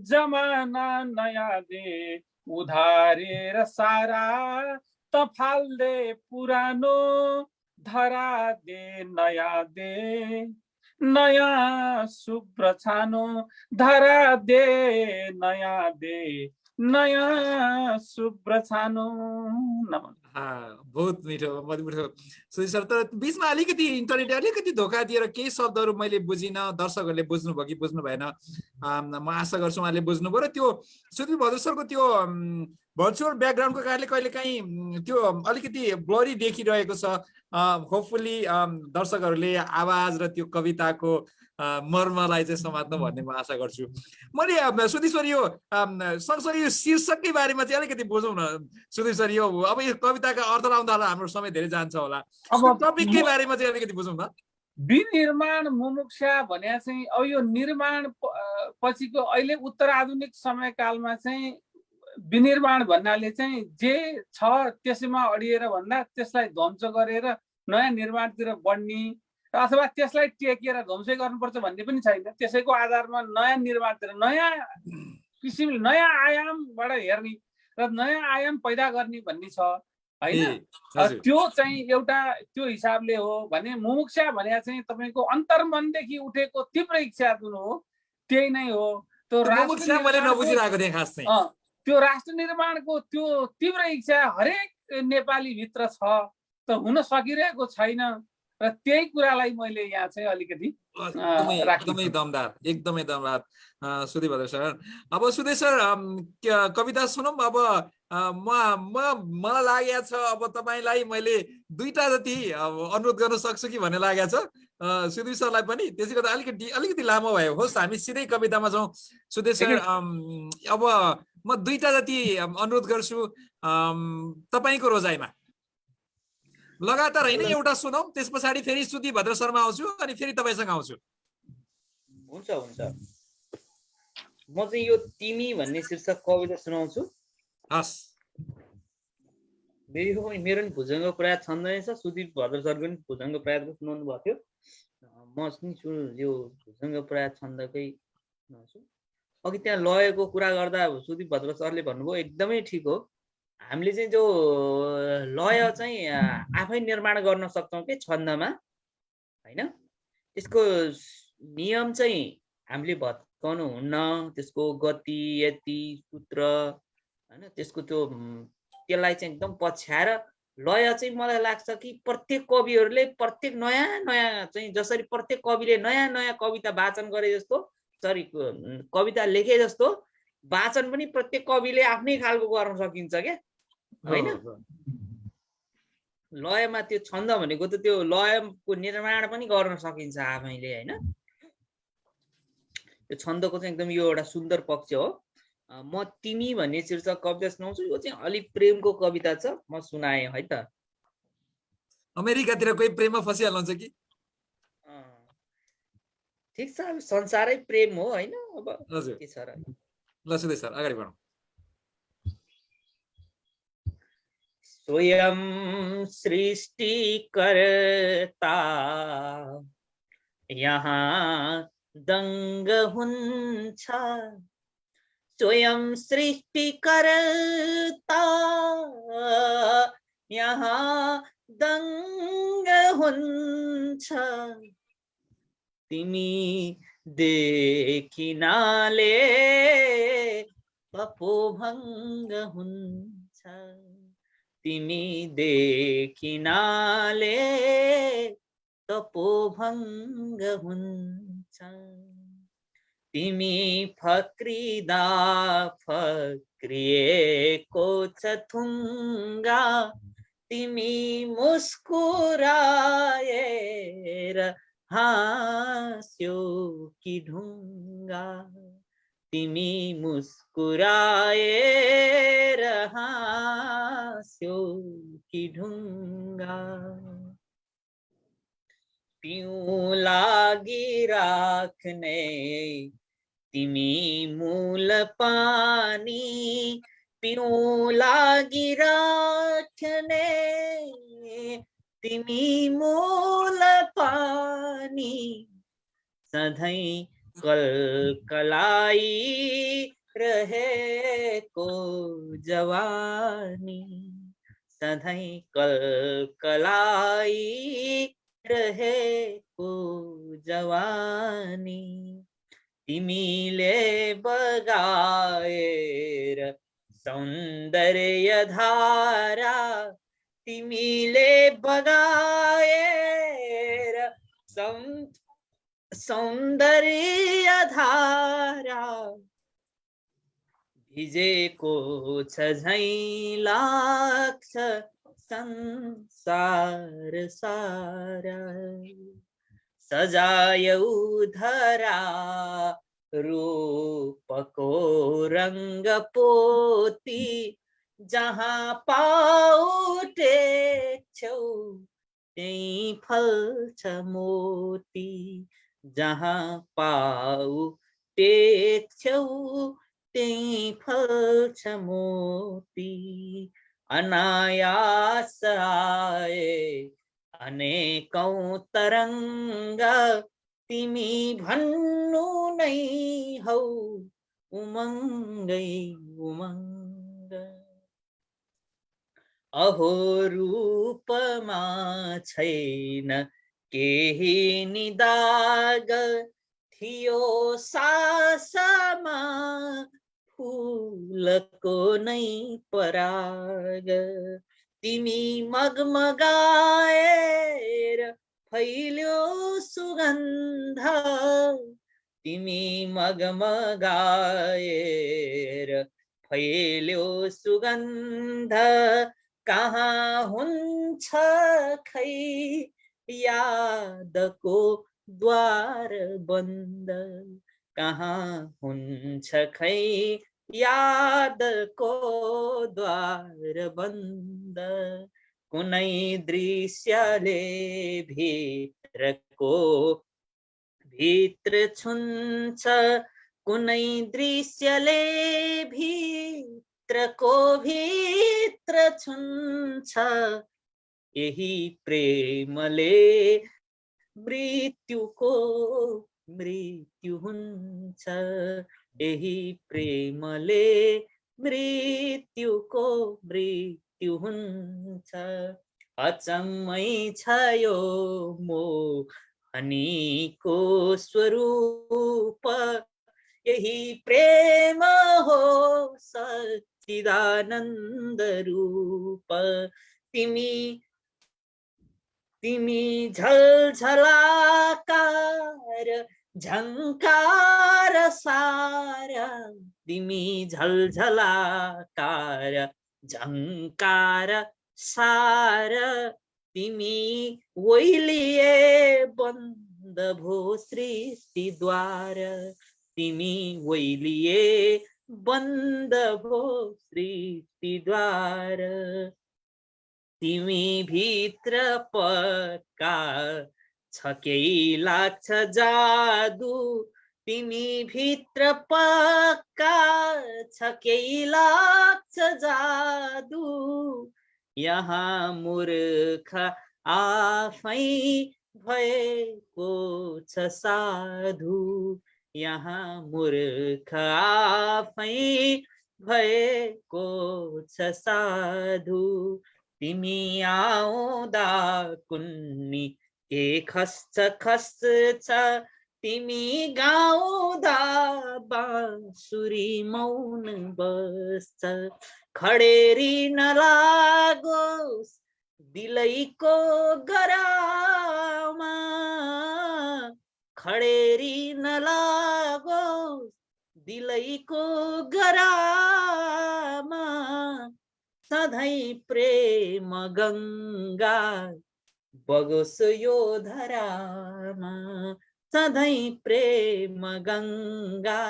जमाना नयाँ दे उधारेर सारा त फाल्दे पुरानो धरा दे नयाँ शुभ्र छानो धरा दे नयाँ शुभ्र छानो। बहुत मिठो मधुर सुधीर सर। तर बिचमा अलिकति इन्टरनेट अलिकति धोका दिएर केही शब्दहरू मैले बुझिनँ, दर्शकहरूले बुझ्नुभयो कि बुझ्नु भएन म आशा गर्छु उहाँले बुझ्नुभयो। र त्यो सुधीर भद्र सरको त्यो भर्चुअल ब्याकग्राउन्डको कारणले कहिलेकाहीँ त्यो अलिकति ब्लरी देखिरहेको छ। होपफुल्ली दर्शकहरूले आवाज र त्यो कविताको मर्मलाई चाहिँ समात्नु भन्ने म आशा गर्छु। मैले सुधीर सर यो सँगसँगै यो शीर्षककै बारेमा चाहिँ अलिकति बुझौँ न सुधीर सर। यो अब यो कविताका अर्थ लाउँदा हाम्रो समय धेरै जान्छ होला, अब टपिककै बारेमा चाहिँ अलिकति बुझौँ न। विनिर्माण मुमुक्षा भने चाहिँ अब यो निर्माण पछिको अहिले उत्तर आधुनिक समयकालमा चाहिँ विनिर्माण भन्नाले चाहिँ जे छ त्यसैमा अडिएर भन्दा त्यसलाई ध्वंस गरेर नयाँ निर्माणतिर बढ्ने अथवा त्यसलाई टेकेर ध्वंसै गर्नुपर्छ भन्ने पनि छैन। त्यसैको आधारमा नयाँ निर्माणतिर नयाँ किसिमले नयाँ आयामबाट हेर्ने र नयाँ आयाम पैदा गर्ने भन्ने छ हैन। त्यो चाहिँ एउटा त्यो हिसाबले हो भने मुमुक्षा भने चाहिँ तपाईको अन्तर्मनदेखि उठेको तीव्र इच्छा जुन हो त्यही नै हो। त्यो मुमुक्षा मैले नबुझिरहेको थिएँ खास चाहिँ। त्यो राष्ट्र निर्माणको त्यो तीव्र इच्छा हरेक नेपाली भित्र छ, त हुन सकिरहेको छैन र त्यही कुरालाई मैले यहाँ चाहिँ अलिकति एकदमै दमदार सुधीर भद्र सर। अब सुधीर सर कविता सुनौँ। अब मलाई लागेको छ अब तपाईँलाई मैले दुईटा जति अनुरोध गर्न सक्छु कि भन्ने लागेको छ सुधीर सरलाई पनि। त्यसै गर्दा अलिकति लामो भयो। होस् हामी सिधै कवितामा जाउँ। सुधीर सर अब म दुईटा जति अनुरोध गर्छु तपाईँको रोजाइमा। लगातार होइन, एउटा सुनौँ, त्यस पछाडि फेरि सुधीर भद्र शर्मा आउँछु अनि फेरि तपाईँसँग आउँछु। हुन्छ हुन्छ। म चाहिँ यो तिमी भन्ने शीर्षक कविता सुनाउँछु। हस्। मेरो नि भुजङ्ग प्रयास छन्द छ, सुधीर भद्र सरको पनि भुजङ्ग प्रयासको सुनाउनु भएको थियो। म पनि यो भुजङ्ग प्रयास छन्दकै सुनाउँछु। अघि त्यहाँ लयको कुरा गर्दा सुधीर भद्र सरले भन्नुभयो एकदमै ठिक हो। हामीले चाहिँ जो लय चाहिँ आफै निर्माण गर्न सक्छौँ के छन्दमा हैन। त्यसको नियम चाहिँ हामीले भत्काउनु हुन्न, त्यसको गति यति सूत्र हैन, त्यसको त्यसलाई चाहिँ एकदम पछ्याएर लय चाहिँ मलाई लाग्छ कि प्रत्येक कविहरूले प्रत्येक नयाँ नयाँ चाहिँ जसरी प्रत्येक कविले नयाँ नयाँ कविता वाचन गरे जस्तो कविता लेखे जस्तो वाचन पनि प्रत्येक कविले आफ्नै खालको गर्न सकिन्छ क्या हैन। लयमा त्यो छन्द भनेको त त्यो लयको निर्माण पनि गर्न सकिन्छ आफैले हैन। त्यो छन्दको चाहिँ एकदम यो एउटा सुन्दर पक्ष हो। म तिमी भन्ने शीर्षक कविता सुनाउँछु। यो चाहिँ अलि प्रेमको कविता छ, म सुनाएँ है त। अमेरिकातिर कोही प्रेममा फसिहाल्नुहुन्छ कि? ठिक छ, अब संसारै प्रेम हो हैन। अब के छ र। ल सुधीर सर अगाडि बढौँ। स्वयं सृष्टिकर्ता यहाँ दंग हुन्छ, स्वयं सृष्टिकर्ता यहाँ दंग हुन्छ, तिमी देखिनाले तपोभङ्ग हुन्छ, तिमी देखिनाले तपोभङ्ग हुन्छ तिमी फक्रिदा फक्रिएको छ थुङ्गा तिमी मुस्कुराएर हाँस्यो कि ढुङ्गा तिमी मुस्कुराएर हाँस्यो कि ढुङ्गा पिउँ लागिराख्ने तिमी मूल पानी पिउँ लागिराख्ने तिमी मूल पानी सधैँ कलकलाई रहेको जवानी सधैँ कलकलाई रहेको जवानी तिमीले बगाएर सौन्दर्य धारा तिमीले बगाएर सौन्दर्य धारा भिजेको छ झैं लाग्छ संसार सारा सजायौ धरा रूपको रंग पोती जहाँ पाऊ टेक्छौ त्यही फल्छ मोती जहाँ पाऊ टेक्छौ त्यही फल्छ मोती अनायास आए अनेकौं तरंग तिमी भन्नु नै हौ उमङ्गै उमङ्ग अहो रूपमा छैन केही निदाग थियो सासमा फूलको नै पराग तिमी मगमगाएर फैल्यो सुगन्ध तिमी मगमगाएर फैल्यो सुगन्ध कहाँ हुन्छ खै यादको द्वार बन्द कहाँ हुन्छ खै यादको द्वार बन्द कुनै दृश्यले भित्र छुन्छ कुनै दृश्यले भित्र छुन्छ यही प्रेमले मृत्युको मृत्यु हुन्छ यही प्रेमले मृत्युको मृत्यु हुन्छ अचम्मै छ यो मोहनीको स्वरूप यही प्रेम हो सच्चिदानन्द रूप तिमी झलझलाकार झंकार सारा तिमी झलझलाकार झंकार सारा तिमी ओइलिए बन्द भो सृष्टिद्वार तिमी ओइलिए बन्द भो सृष्टिद्वार तिमी भित्र पक्का छ केही लाग्छ जादु तिमी भित्र पक्का छ केही लाग्छ जादु यहाँ मूर्ख आफै भएको छ साधु यहाँ मूर्ख आफै भएको छ साधु तिमी आउँदा कुन्नी के खस्छ तिमी गाउँदा सुरी मौन बस्छ खडेरी नलागोस् दिलैको गरामा खडेरी नलागोस् दिलैको गरामा सधैँ प्रेम गङ्गा बगोस् यो धरामा सधैँ प्रेम गङ्गा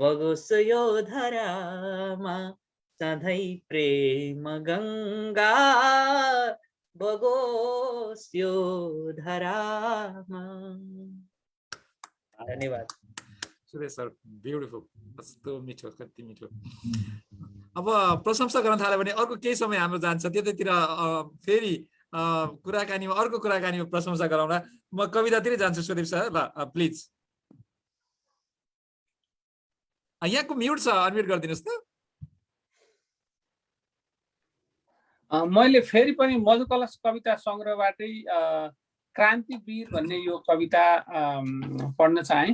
बगोस् यो धरामा सधैँ प्रेम गङ्गा बगोस् यो धरामा। धन्यवाद। सुरेश सर ब्युटिफुल, कस्तो मिठो, कति मिठो। अब प्रशंसा गर्न थाल्यो भने अर्को केही समय हाम्रो जान्छ, त्यतैतिर फेरि कुराकानीमा अर्को कुराकानीमा प्रशंसा गरौँला। म कवितातिरै जान्छु सुदीप सर, ल प्लिज। यहाँको म्युट छ, अनम्युट गरिदिनुहोस् त। मैले फेरि पनि मधुकलश कविता सङ्ग्रहबाटै क्रान्तिवीर भन्ने यो कविता पढ्न चाहे।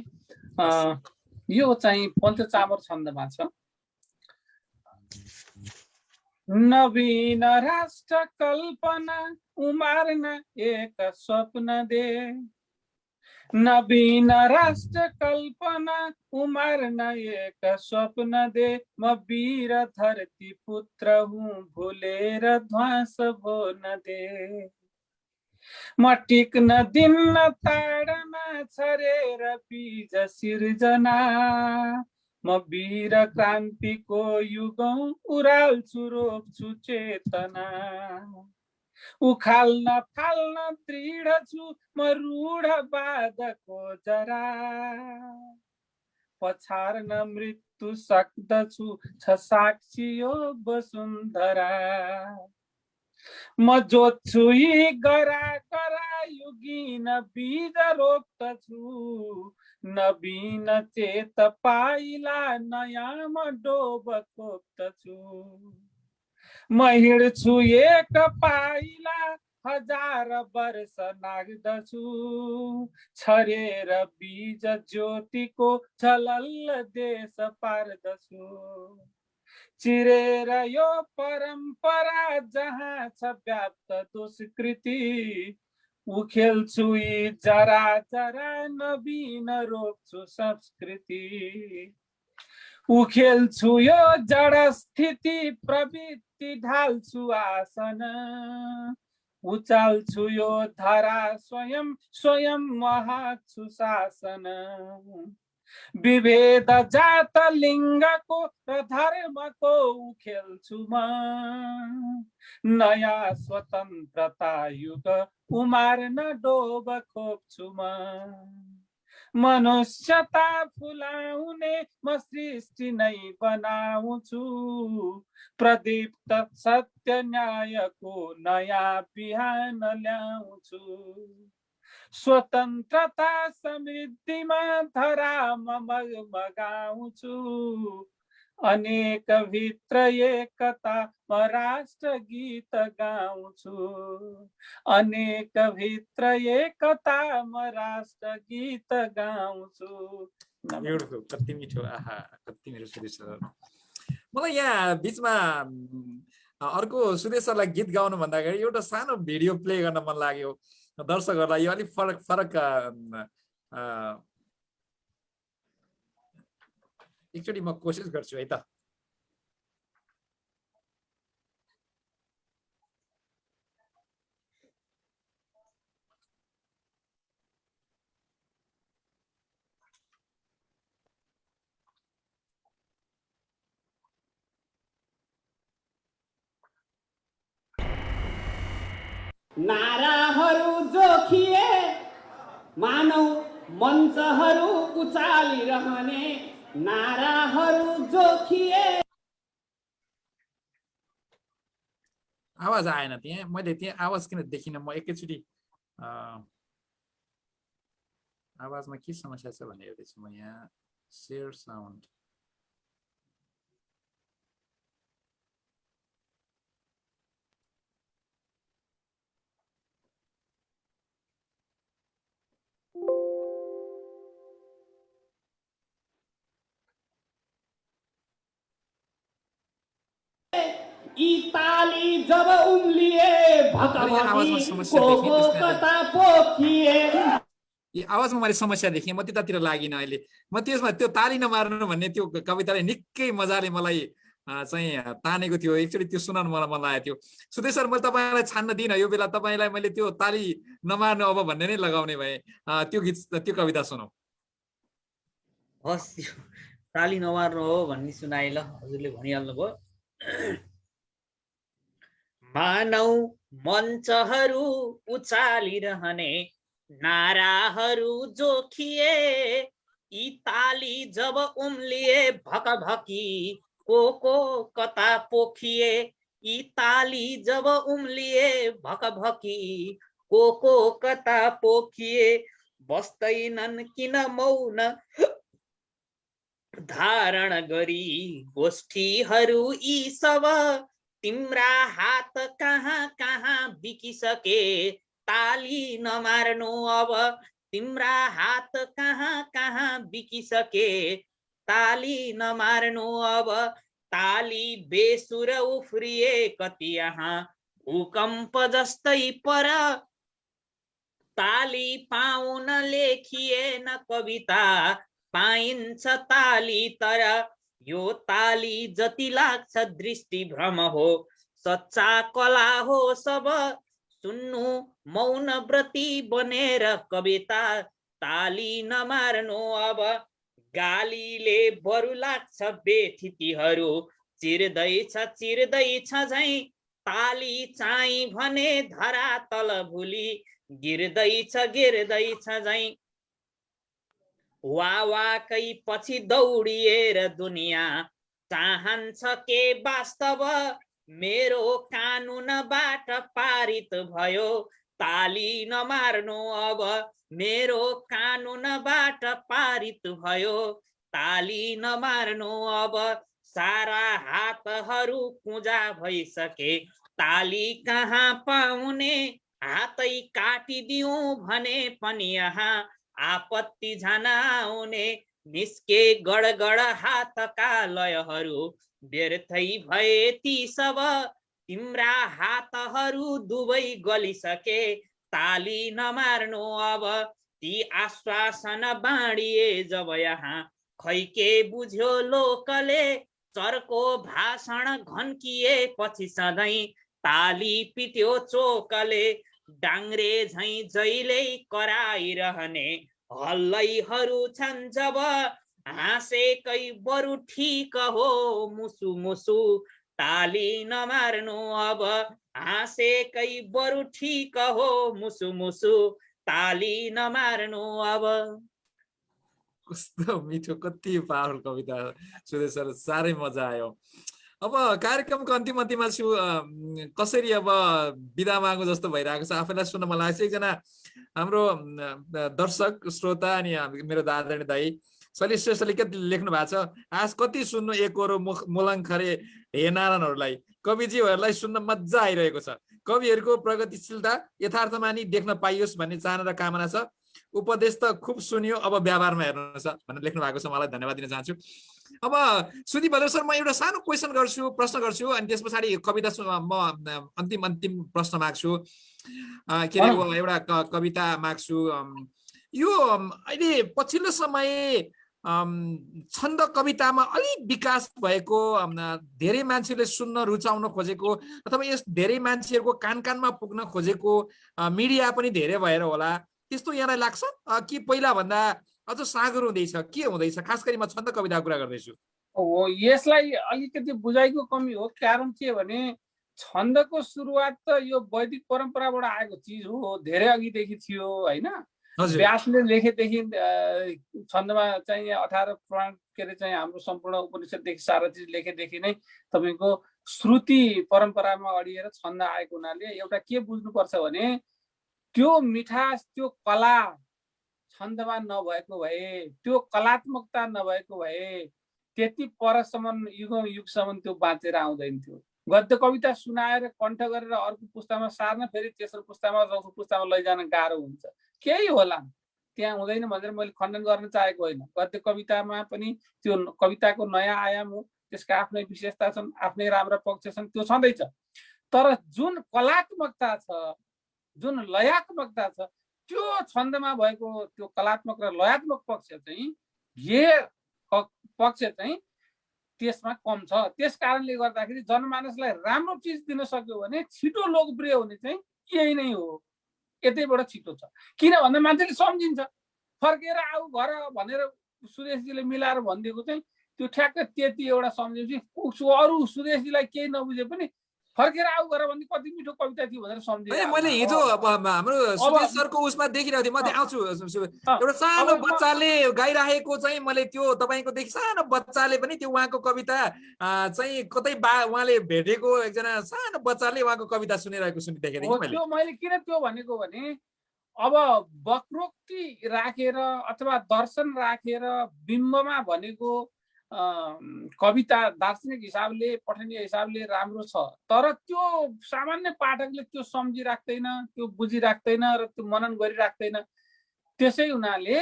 यो चाहिँ पञ्चचामर छन्दमा छ। नवीन राष्ट्र कल्पना उमार्न एक स्वप्न दे नवीन राष्ट्र कल्पना उमार्न एक स्वप्न दे म वीर धरती पुत्र हूँ भुलेर ध्वंस बोल्न दे म टिक्न दिन्न ताडमा छरेर बीज सिर्जना म वीर क्रान्तिको युगौं उराल्छु रोक्छु चेतना उखाल्न फाल्न दृढ छु म रूढ बाधको जरा पछार्न मृत्यु सक्दछु छ साक्षी यो वसुन्धरा म जोत्छु यी गरा युगीन बीज रोप्दछु नवीन चेत पाइला नयाँ म डोब खोप्दछु म हिँड्छु एक पाइला हजार वर्ष नाग्दछु छरेर बीज ज्योतिको झलल्ल देश पार्दछु चिरेर यो परम्परा जहाँ छ व्याप्त दुष्कृति उखेल्छु यी जरा जरा नवीन रोप्छु संस्कृति उखेल्छु यो जड स्थिति प्रवृत्ति ढाल्छु आसन उचाल्छु यो धरा स्वयं स्वयं महाछु शासन विभेद जात लिङ्गको र धर्मको उखेल्छु म नयाँ स्वतन्त्रता युग उमार्न डोब खोप्छु म मनुष्यता फुलाउने म सृष्टि नै बनाउँछु प्रदीप्त सत्य न्यायको नयाँ बिहान ल्याउँछु स्वतन्त्रता समृद्धिमा धरामा मगाउँछु अनेक भित्र एकता म राष्ट्र गीत गाउँछु अनेक भित्र एकता म राष्ट्र गीत गाउँछु। ब्युटिफुल, कति मिठो, आहा कति मिठो सुरेश सर। मलाई यहाँ बिचमा अर्को सुरेश सरलाई गीत गाउनु भन्दा अगाडि एउटा सानो भिडियो प्ले गर्न मन लाग्यो दर्शकहरूलाई। यो अलिक फरक फरक एकचोटि म कोसिस गर्छु है त। नाराहरू जोखिए मानव मञ्चहरू उचालिरहने नाराहरू जोखिए। आवाज आएन त्यहाँ, मैले त्यहाँ आवाज किन देखिनँ। म एकैचोटि आवाजमा के समस्या छ भनेर हेर्दैछु म यहाँ। शेयर साउन्ड यी ताली जब उम्लिए आवाजमा भकभकी समस्या को देखेँ, त्यसले कता पोखिए। यो आवाजमा मैले समस्या देखेँ, म त्यतातिर लागिनँ अहिले। म त्यसमा त्यो ताली नमार्नु भन्ने त्यो कविताले निकै मजाले मलाई चाहिँ तानेको थियो। एकचोटि त्यो सुनाउनु मलाई मन लागेको थियो। सुदेश सर, मैले तपाईँलाई छान्न दिइनँ, यो बेला तपाईँलाई मैले त्यो ताली नमार्नु अब भन्ने नै लगाउने भए। त्यो गीत, त्यो कविता सुनौ। हस्, ताली नमार्नु हो भन्ने सुनाए ल, हजुरले भनिहाल्नुभयो। मानौ मञ्चहरू उचालिरहने नाराहरू जोखिए, यी ताली जब उम्लिए भकभकी को कता पोखिए। यी ताली जब उम्लिए भकभकी को कता पोखिए। बस्दैनन् किन मौन धारण गरी गोष्ठीहरू यी सब, तिम्रा हात कहाँ कहाँ बिकिसके ताली नमार्नु अब। तिम्रा हात कहाँ कहाँ बिकिसके ताली नमार्नु अब। ताली बेसुर उफ्रिए कति यहाँ भूकम्प जस्तै पर, ताली पाउन लेखिएन कविता पाइन्छ ताली तर। यो ताली जति लाग्छ दृष्टि भ्रम हो, सच्चा कला हो सब। सुन्नु मौन व्रती बनेर कविता ताली नमार्नु अब। गालीले बरु लाग्छ बेथितिहरू, चिर्दैछ झैं ताली चाहिँ भने धरातल भुली गिर्दैछ झैं। वाकै पछि दौडिएर दुनियाँ चाहन्छ के वास्तव, मेरो कानुनबाट पारित भयो ताली नमार्नु अब। मेरो कानुनबाट पारित भयो ताली नमार्नु अब। सारा हातहरू कुजा भइसके ताली कहाँ पाउने, हातै काटिदिउँ भने पनि यहाँ आपत्ति झन आउने। निस्के गडगड हातका लयहरू व्यर्थै भए ती सब, तिम्रा हातहरू दुवै गलिसके ताली नमार्नु अब। ती आश्वासन बाँडिए जब यहाँ खै के बुझ्यो लोकले, चर्को भाषण घन्किए पछि सधैँ ताली पिट्यो चोकले। डाङ्रे झैं जहिले कराइरहने हल्लैहरू छन् जब, हाँसेकै बरु ठिक हो मुसु मुसु ताली नमार्नु अब। हाँसेकै बरु ठिक हो मुसु मुसु ताली नमार्नु अब। कस्तो मिठो, कति पावरफुल कविता सुदेश सर, साह्रै मजा आयो। अब कार्यक्रमको अन्तिम अन्तिममा छु। कसरी अब बिदा मागु जस्तो भइरहेको छ, आफैलाई सुन्न मन लागेको छ। एकजना हाम्रो दर्शक श्रोता अनि मेरो दादा दाई शैलेश श्रेष्ठले के लेख्नु भएको छ, आज कति सुन्नु एकरो मोलङखरे हे नारायणहरूलाई, कविजीहरूलाई सुन्न मजा आइरहेको छ। कविहरूको प्रगतिशीलता यथार्थमा नि देख्न पाइयोस् भन्ने चाहना र कामना छ। उपदेश त खुब सुनियो, अब व्यवहारमा हेर्नु छ भनेर लेख्नु भएको छ। मलाई धन्यवाद दिन चाहन्छु। अब सुदीप बहादुर सर, म एउटा सानो क्वेसन गर्छु, प्रश्न गर्छु, अनि त्यस पछाडि कविता म अन्तिम प्रश्न माग्छु, के अरे एउटा कविता माग्छु। यो अहिले पछिल्लो समय छन्द कवितामा अलिक विकास भएको, धेरै मान्छेले सुन्न रुचाउन खोजेको, अथवा यस धेरै मान्छेहरूको कान कानमा पुग्न खोजेको मिडिया पनि धेरै भएर होला, त्यस्तो यहाँलाई लाग्छ कि पहिला भन्दा अझ साँगुरो हुँदैछ, के हुँदैछ? खास गरी म छन्द कविताको कुरा गर्दैछु। हो, यसलाई अलिकति बुझाइको कमी हो। कारण के भने छन्दको सुरुवात त यो वैदिक परम्पराबाट आएको चिज हो, धेरै अघिदेखि थियो हैन। व्यासले लेखेदेखि छन्दमा चाहिँ 18 पुराण के अरे चाहिँ हाम्रो सम्पूर्ण उपनिषददेखि सारा चिज लेखेदेखि नै तपाईको श्रुति परम्परामा अडिएर छन्द आएको हुनाले एउटा के बुझ्नुपर्छ भने त्यो मिठास, त्यो कला छन्दमा नभएको भए, त्यो कलात्मकता नभएको भए त्यति परसम्म युगसम्म त्यो बाँचेर आउँदैन थियो। गद्य कविता सुनाएर कण्ठ गरेर अर्को पुस्तामा सार्न, फेरि तेस्रो पुस्तामा चौथो पुस्तामा लैजान गाह्रो हुन्छ। केही होला त्यहाँ हुँदैन भनेर मैले खण्डन गर्न चाहेको होइन। गद्य कवितामा पनि त्यो कविताको नयाँ आयाम हो, त्यसका आफ्नै विशेषता छन्, आफ्नै राम्रा पक्ष छन्, त्यो छँदैछ। तर जुन कलात्मकता छ, जुन लयात्मकता छ, त्यो छन्दमा भएको त्यो कलात्मक र लयात्मक पक्ष चाहिँ पक्ष चाहिँ त्यसमा कम छ। त्यस कारणले गर्दाखेरि जनमानसलाई राम्रो चिज दिन सक्यो भने छिटो लोकप्रिय हुने चाहिँ यही नै हो, यतैबाट छिटो छ। किन भन्दा मान्छेले सम्झिन्छ, फर्केर आऊ घर भनेर सुरेशजीले मिलाएर भनिदिएको चाहिँ त्यो ठ्याक्क त्यति एउटा सम्झेपछि अरू सुरेशजीलाई केही नबुझे पनि फर्केर आऊ घर भन्ने कति मिठो कविता थियो भनेर सम्झे। मैले हिजो हाम्रो सुरेश सरको उसमा देखिरहेको थिएँ, म त्यहाँ आउँछु। एउटा सानो बच्चाले गाइराखेको चाहिँ मैले त्यो तपाईँको देखि सानो बच्चाले पनि त्यो उहाँको कविता चाहिँ कतै उहाँले भेटेको एकजना सानो बच्चाले उहाँको कविता सुनिरहेको सुनिदेखेको थिएँ मैले। मैले किन त्यो भनेको भने अब वक्रोक्ति राखेर अथवा दर्शन राखेर बिम्बमा भनेको कविता दार्शनिक हिसाबले पठनीय हिसाबले राम्रो छ, तर त्यो सामान्य पाठकले त्यो सम्झिराख्दैन, त्यो बुझिराख्दैन र त्यो मनन गरिराख्दैन। त्यसै हुनाले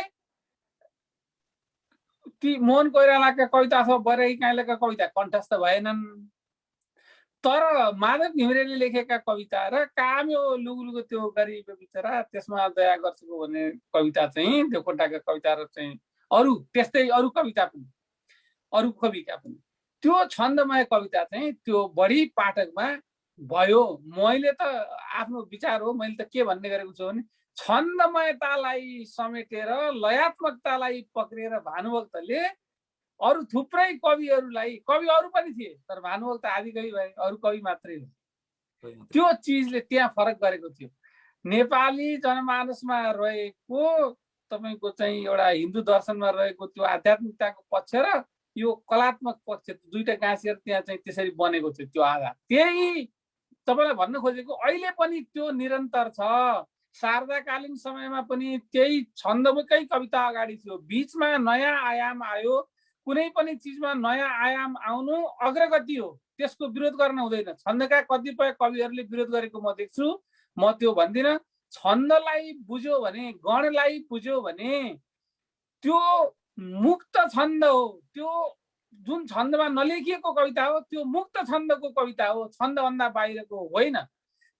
ती मोहन कोइरालाका कविता अथवा बराई काइलाका कविता कण्ठस्थ भएनन्। तर माधव घिमिरेले लेखेका कविता र काम्यो लुगुलुगु त्यो गरिब बिचरा त्यसमा दया गर्छको भन्ने कविता चाहिँ देवकोटाका कविता र चाहिँ अरू त्यस्तै अरू कविता पनि अरू कविता पनि त्यो छन्दमय कविता चाहिँ त्यो बढी पाठकमा भयो। मैले त आफ्नो विचार हो, मैले त के भन्ने गरेको छु भने छन्दमयतालाई समेटेर लयात्मकतालाई पक्रेर भानुभक्तले अरू थुप्रै कविहरूलाई, कवि अरू पनि थिए तर भानुभक्त आदि कवि भए, अरू कवि मात्रै हो, त्यो चिजले त्यहाँ फरक गरेको थियो। नेपाली जनमानसमा रहेको तपाईँको चाहिँ एउटा हिन्दू दर्शनमा रहेको त्यो आध्यात्मिकताको पक्ष र यो कलात्मक पक्ष दुईटा गाँसिएर त्यहाँ चाहिँ त्यसरी बनेको थियो त्यो आधार। त्यही तपाईँलाई भन्न खोजेको अहिले पनि त्यो निरन्तर छ। शारदाकालीन समयमा पनि त्यही छन्दकै कविता अगाडि थियो, बिचमा नयाँ आयाम आयो। कुनै पनि चिजमा नयाँ आयाम आउनु अग्रगति हो, त्यसको विरोध गर्न हुँदैन। छन्दका कतिपय कविहरूले विरोध गरेको म देख्छु, म त्यो भन्दिनँ। छन्दलाई बुझ्यो भने, गणलाई बुझ्यो भने त्यो मुक्त छन्द हो। त्यो जुन छन्दमा नलेखिएको कविता हो त्यो मुक्त छन्दको कविता हो, छन्दभन्दा बाहिरको होइन।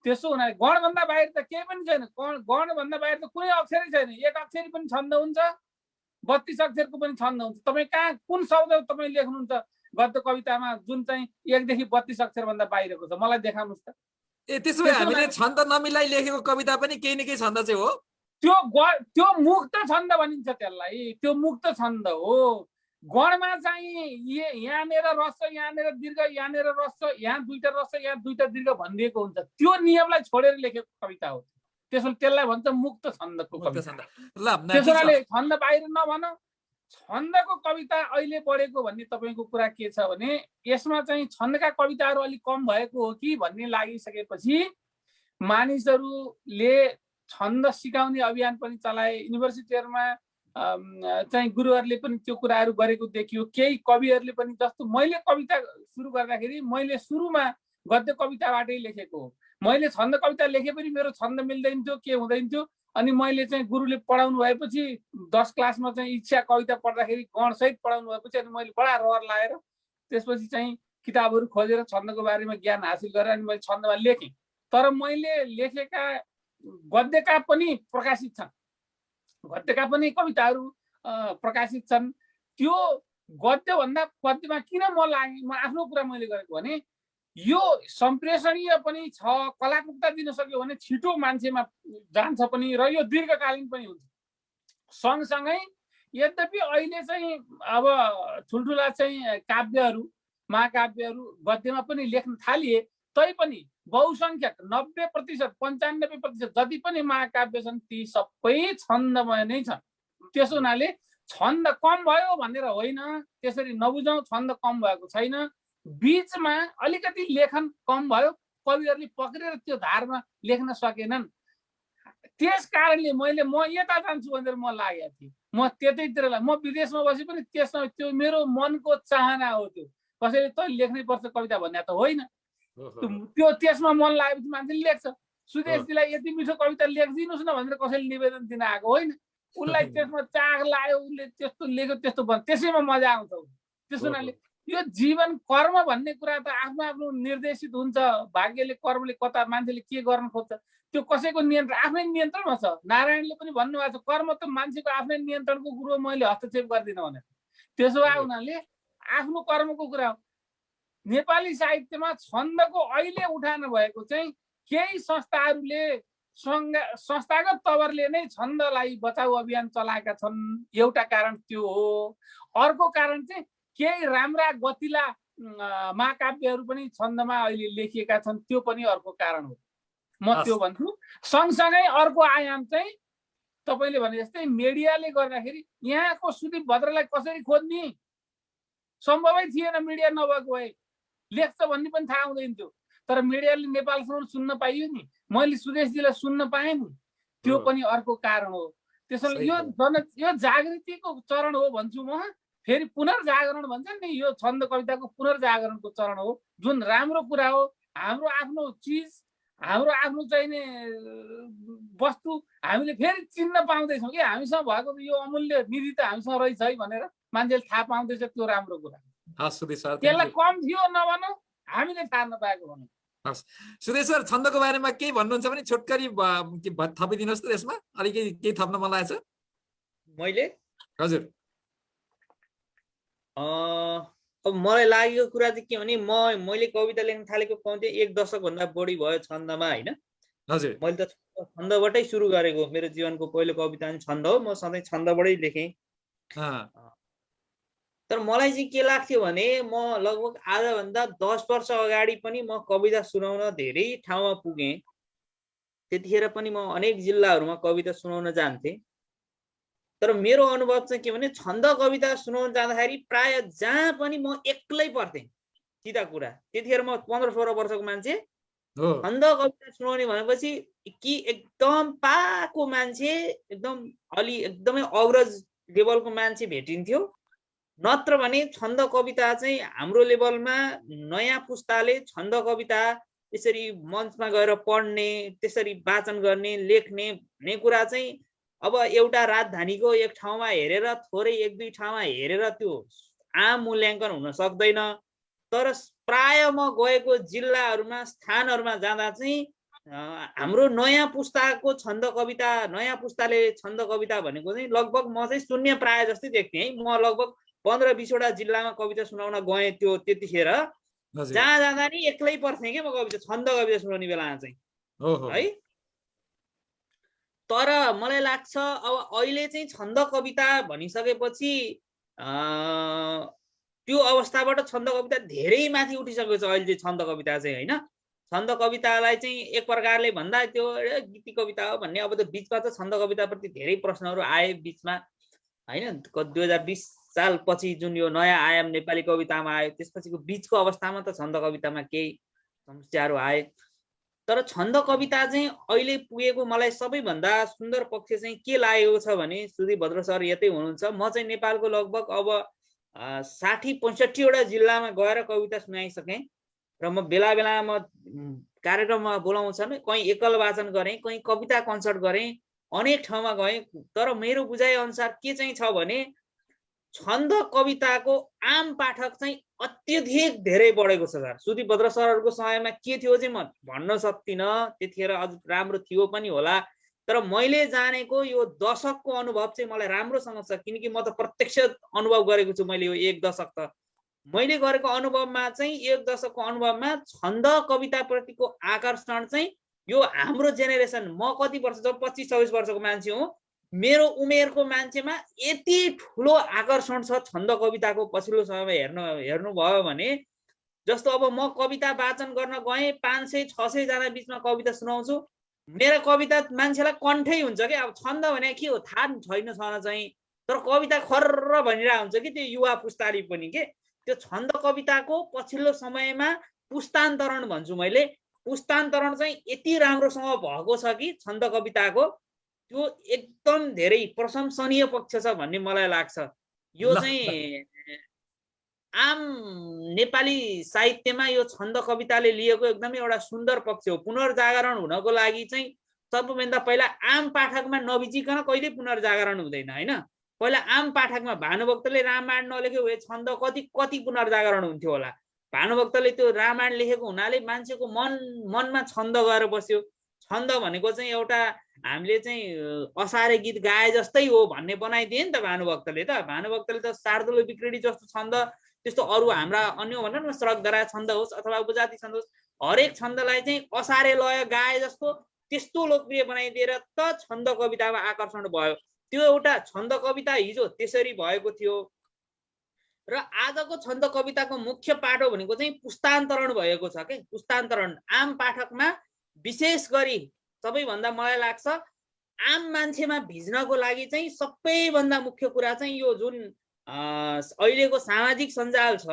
त्यसो हुनाले गणभन्दा बाहिर त केही पनि छैन, गणभन्दा बाहिर त कुनै अक्षरै छैन। एक अक्षरी पनि छन्द हुन्छ, 32 अक्षरको पनि छन्द हुन्छ। तपाईँ कहाँ कुन शब्द तपाईँ लेख्नुहुन्छ गद्य कवितामा जुन चाहिँ 1 देखि 32 अक्षर भन्दा बाहिरको छ, मलाई देखाउनुहोस् त। त्यसो भए हामीले छन्द नमिलाई लेखेको कविता पनि केही न केही छन्द चाहिँ हो। त्यो मुक्त छन्द भनिन्छ त्यसलाई, त्यो मुक्त छन्द हो। गणमा चाहिँ यहाँनिर रस, यहाँनिर दीर्घ, यहाँनिर रस, यहाँ दुईटा रस, यहाँ दुईटा दीर्घ भनिदिएको हुन्छ। त्यो नियमलाई छोडेर लेखेको कविता हो, त्यसलाई भन्छ मुक्त छन्दको कविता। त्यसैले छन्द बाहिर नभन, छन्दको कविता अहिले बढेको भन्ने तपाईँको कुरा के छ भने यसमा चाहिँ छन्दका कविताहरू अलिक कम भएको हो कि भन्ने लागिसकेपछि मानिसहरूले छन्द सिकाउने अभियान पनि चलाए। युनिभर्सिटीहरूमा चाहिँ गुरुहरूले पनि त्यो कुराहरू गरेको देखियो। केही कविहरूले पनि, जस्तो मैले कविता सुरु गर्दाखेरि मैले सुरुमा गद्य कविताबाटै लेखेको हो। मैले छन्द कविता लेखे पनि मेरो छन्द मिल्दैन थियो, के हुँदैन थियो। अनि मैले चाहिँ गुरुले पढाउनु भएपछि 10 क्लासमा चाहिँ इच्छा कविता पढ्दाखेरि गणसहित पढाउनु भएपछि अनि मैले बडा रहर लाएर त्यसपछि चाहिँ किताबहरू खोजेर छन्दको बारेमा ज्ञान हासिल गरेर अनि मैले छन्दमा लेखेँ। तर मैले लेखेका गद्यका पनि प्रकाशित छन्, गद्यका पनि कविताहरू प्रकाशित छन्। त्यो गद्यभन्दा पद्यमा किन म लागेँ, म आफ्नो कुरा मैले गरेको भने यो सम्प्रेषणीय पनि छ, कलात्मकता दिन सक्यो भने छिटो मान्छेमा जान्छ पनि र यो दीर्घकालीन पनि हुन्छ। सँगसँगै यद्यपि अहिले चाहिँ अब ठुल्ठुला चाहिँ काव्यहरू, महाकाव्यहरू गद्यमा पनि लेख्न थालिए तैपनि बहुसङ्ख्यक 90%, 95% जति पनि महाकाव्य छन् ती सबै छन्दमय नै छन्। त्यसो हुनाले छन्द कम भयो भनेर होइन, त्यसरी नबुझौँ। छन्द कम भएको छैन, बीचमा अलिकति लेखन कम भयो, कविहरूले पक्रेर त्यो धारमा लेख्न सकेनन्। त्यस कारणले म यता जान्छु भनेर म लागेको थिएँ, म त्यतैतिर म विदेशमा बसे पनि त्यसमा त्यो मेरो मनको चाहना हो। त्यो कसैले त लेख्नै पर्छ कविता भन्ने त होइन। त्यो त्यसमा मन लागेपछि मान्छेले लेख्छ। सुदेशजीलाई यति मिठो कविता लेखिदिनुहोस् न भनेर कसैले निवेदन दिन आएको होइन, उसलाई त्यसमा चाख लाग्यो, उसले त्यस्तो लेख्यो, त्यस्तो बन्छ, त्यसैमा मजा आउँछ। त्यस हुनाले यो जीवन कर्म भन्ने कुरा त आफ्नो आफ्नो निर्देशित हुन्छ। भाग्यले कर्मले कता मान्छेले के गर्न खोज्छ त्यो कसैको नियन्त्रण आफ्नै नियन्त्रणमा छ। नारायणले पनि भन्नुभएको छ कर्म त मान्छेको आफ्नै नियन्त्रणको कुरो, मैले हस्तक्षेप गर्दिनँ भनेर। त्यसो भए हुनाले आफ्नो कर्मको कुरा हो। नेपाली साहित्यमा छन्दको अहिले उठान भएको चाहिँ केही संस्थाहरूले संस्थागत तवरले नै छन्दलाई बचाउ अभियान चलाएका छन्, एउटा कारण त्यो हो। अर्को कारण चाहिँ केही राम्रा गतिला महाकाव्यहरू पनि छन्दमा अहिले लेखिएका छन्, त्यो पनि अर्को कारण हो। म त्यो भन्छु। सँगसँगै अर्को आयाम चाहिँ तपाईँले भने जस्तै मिडियाले गर्दाखेरि यहाँको सुदीप भद्रलाई कसरी खोज्ने सम्भवै थिएन। मिडिया नभएको भए लेख्छ भन्ने पनि थाहा हुँदैन थियो। तर मिडियाले नेपालसम्म सुन्न पाइयो नि, मैले सुदेशजीलाई सुन्न पाएँ नि, त्यो पनि अर्को कारण हो। त्यसैले यो जागृतिको चरण हो भन्छु म। फेरि पुनर्जागरण भन्छ नि, यो छन्द कविताको पुनर्जागरणको चरण हो, जुन राम्रो कुरा हो। हाम्रो आफ्नो चिज, हाम्रो आफ्नो चाहिने वस्तु हामीले फेरि चिन्न पाउँदैछौँ कि हामीसँग भएको यो अमूल्य निधि त हामीसँग रहेछ है भनेर मान्छेले थाहा पाउँदैछ, त्यो राम्रो कुरा। त्यसलाई कम थियो नभनौँ, हामीले थाहा नपाएको भनौँ। सुदेश सर, छन्दको बारेमा केही भन्नुहुन्छ भने छोटकरी थपिदिनुहोस् त। त्यसमा अलिकति केही थप्न मन लागेको छ मैले। हजुर, अब मलाई लागेको कुरा चाहिँ के भने मैले कविता लेख्न थालेको पाउँथे 1 दशक भन्दा बढी भयो छन्दमा हैन। हजुर, मैले त छन्दबाटै सुरु गरेको। मेरो जीवनको पहिलो कविता पनि छन्द हो। म सधैँ छन्दबाटै लेखेँ। तर मलाई चाहिँ के लाग्थ्यो भने म लगभग आजभन्दा 10 वर्ष अगाडि पनि म कविता सुनाउन धेरै ठाउँमा पुगेँ। त्यतिखेर पनि म अनेक जिल्लाहरूमा कविता सुनाउन जान्थेँ। तर मेरो अनुभव चाहिँ के भने छन्द कविता सुनाउन जाँदाखेरि प्राय जहाँ पनि म एक्लै पर्थेँ। सिधा कुरा, त्यतिखेर म 15-16 वर्षको मान्छे। छन्द कविता सुनाउने भनेपछि कि एकदम पाको मान्छे, एकदमै अग्रज लेभलको मान्छे भेटिन्थ्यो। नत्र भने छन्द कविता चाहिँ हाम्रो लेभलमा नयाँ पुस्ताले छन्द कविता त्यसरी मञ्चमा गएर पढ्ने, त्यसरी वाचन गर्ने, लेख्ने भन्ने कुरा चाहिँ अब एउटा राजधानीको एक ठाउँमा हेरेर, थोरै 1-2 ठाउँमा हेरेर त्यो आम मूल्याङ्कन हुन सक्दैन। तर प्राय म गएको जिल्लाहरूमा, स्थानहरूमा जाँदा चाहिँ हाम्रो नयाँ पुस्ताको छन्द कविता, नयाँ पुस्ताले छन्द कविता भनेको चाहिँ लगभग म चाहिँ शून्य प्राय जस्तै देख्थेँ है। म लगभग 15-20 वटा जिल्लामा कविता सुनाउन गएँ। त्यतिखेर जहाँ जाँदा नि एक्लै पर्थेँ कि म कविता, छन्द कविता सुनाउने बेलामा चाहिँ है। तर मलाई लाग्छ अब अहिले चाहिँ छन्द कविता भनिसकेपछि त्यो अवस्थाबाट छन्द कविता धेरै माथि उठिसकेको छ अहिले चाहिँ छन्द कविता चाहिँ हैन। छन्द कवितालाई चाहिँ एक प्रकारले भन्दा त्यो गीति कविता हो भन्ने। अब त बीचमा त छन्द कविताप्रति धेरै प्रश्नहरू आए बीचमा हैन। 2020 साल पछि जुन यो नयाँ आयाम नेपाली कवितामा आयो, त्यसपछिको बीचको अवस्थामा त छन्द कवितामा केही समस्याहरू आए। तर छन्द कविता चाहिँ अहिले पुगेको मलाई सबैभन्दा सुन्दर पक्ष चाहिँ के लागेको छ भने, सुदीप भद्र सर यतै हुनुहुन्छ, म चाहिँ नेपालको लगभग अब 60-65 वटा जिल्लामा गएर कविता सुनाइसकेँ। र म बेला बेलामा कार्यक्रममा बोलाउँछन्, कहीँ एकल वाचन गरेँ, कहीँ कविता कन्सर्ट गरेँ, अनेक ठाउँमा गएँ। तर मेरो बुझाइ अनुसार के चाहिँ छ भने छन्द कविताको आम पाठक चाहिँ अत्यधिक धेरै बढेको छ सर। सुदीप भद्र सरहरूको समयमा के थियो चाहिँ म भन्न सक्दिनँ, त्यतिखेर अझ राम्रो थियो पनि होला। तर मैले जानेको यो दशकको अनुभव चाहिँ मलाई राम्रोसँग छ, किनकि म त प्रत्यक्ष अनुभव गरेको छु। मैले यो 1 दशक त मैले गरेको अनुभवमा चाहिँ 1 दशकको अनुभवमा छन्द कविताप्रतिको आकर्षण चाहिँ यो हाम्रो जेनेरेसन, म कति वर्ष, जब 25-26 वर्षको मान्छे हुँ, मेरो उमेरको मान्छेमा यति ठुलो आकर्षण छ छन्द कविताको पछिल्लो समयमा हेर्नुभयो भने। जस्तो अब म कविता वाचन गर्न गएँ, 500-600 जना बीचमा कविता सुनाउँछु, मेरो कविता मान्छेलाई कण्ठै हुन्छ कि। अब छन्द भने के हो थाहा छैन चाहिँ, तर कविता खर्र भनिरहेको हुन्छ कि त्यो युवा पुस्ताले पनि के। त्यो छन्द कविताको पछिल्लो समयमा पुस्तान्तरण भन्छु मैले, पुस्तान्तरण चाहिँ यति राम्रोसँग भएको छ कि छन्द कविताको त्यो एकदम धेरै प्रशंसनीय पक्ष छ भन्ने मलाई लाग्छ। यो चाहिँ आम नेपाली साहित्यमा यो छन्द कविताले लिएको एकदमै एउटा सुन्दर पक्ष हो। पुनर्जागरण हुनको लागि चाहिँ सबभन्दा पहिला आम पाठकमा नबिचिकन कहिले पुनर्जागरण हुँदैन हैन। पहिला आम पाठकमा भानुभक्तले रामायण नलेखेको भए छन्द कति पुनर्जागरण हुन्थ्यो होला। भानुभक्तले त्यो रामायण लेखेको हुनाले मान्छेको मनमा छन्द गएर बस्यो। छन्द भनेको चाहिँ एउटा हामीले चाहिँ असारे गीत गाए जस्तै हो भन्ने बनाइदिए नि त भानुभक्तले त शार्दूल विक्रीडी जस्तो छन्द त्यस्तो अरू हाम्रा अन्य भनौँ न श्रगधरा छन्द होस् अथवा उपजाति छन्द होस् हरेक छन्दलाई चाहिँ असारे लय गाए जस्तो त्यस्तो लोकप्रिय बनाइदिएर त छन्द कवितामा आकर्षण भयो। त्यो एउटा छन्द कविता हिजो त्यसरी भएको थियो र आजको छन्द कविताको मुख्य पाटो भनेको चाहिँ पुस्तान्तरण भएको छ के। पुस्तान्तरण आम पाठकमा विशेष गरी सबैभन्दा मलाई लाग्छ आम मान्छेमा भिज्नको लागि चाहिँ सबैभन्दा मुख्य कुरा चाहिँ यो जुन अहिलेको सामाजिक सञ्जाल छ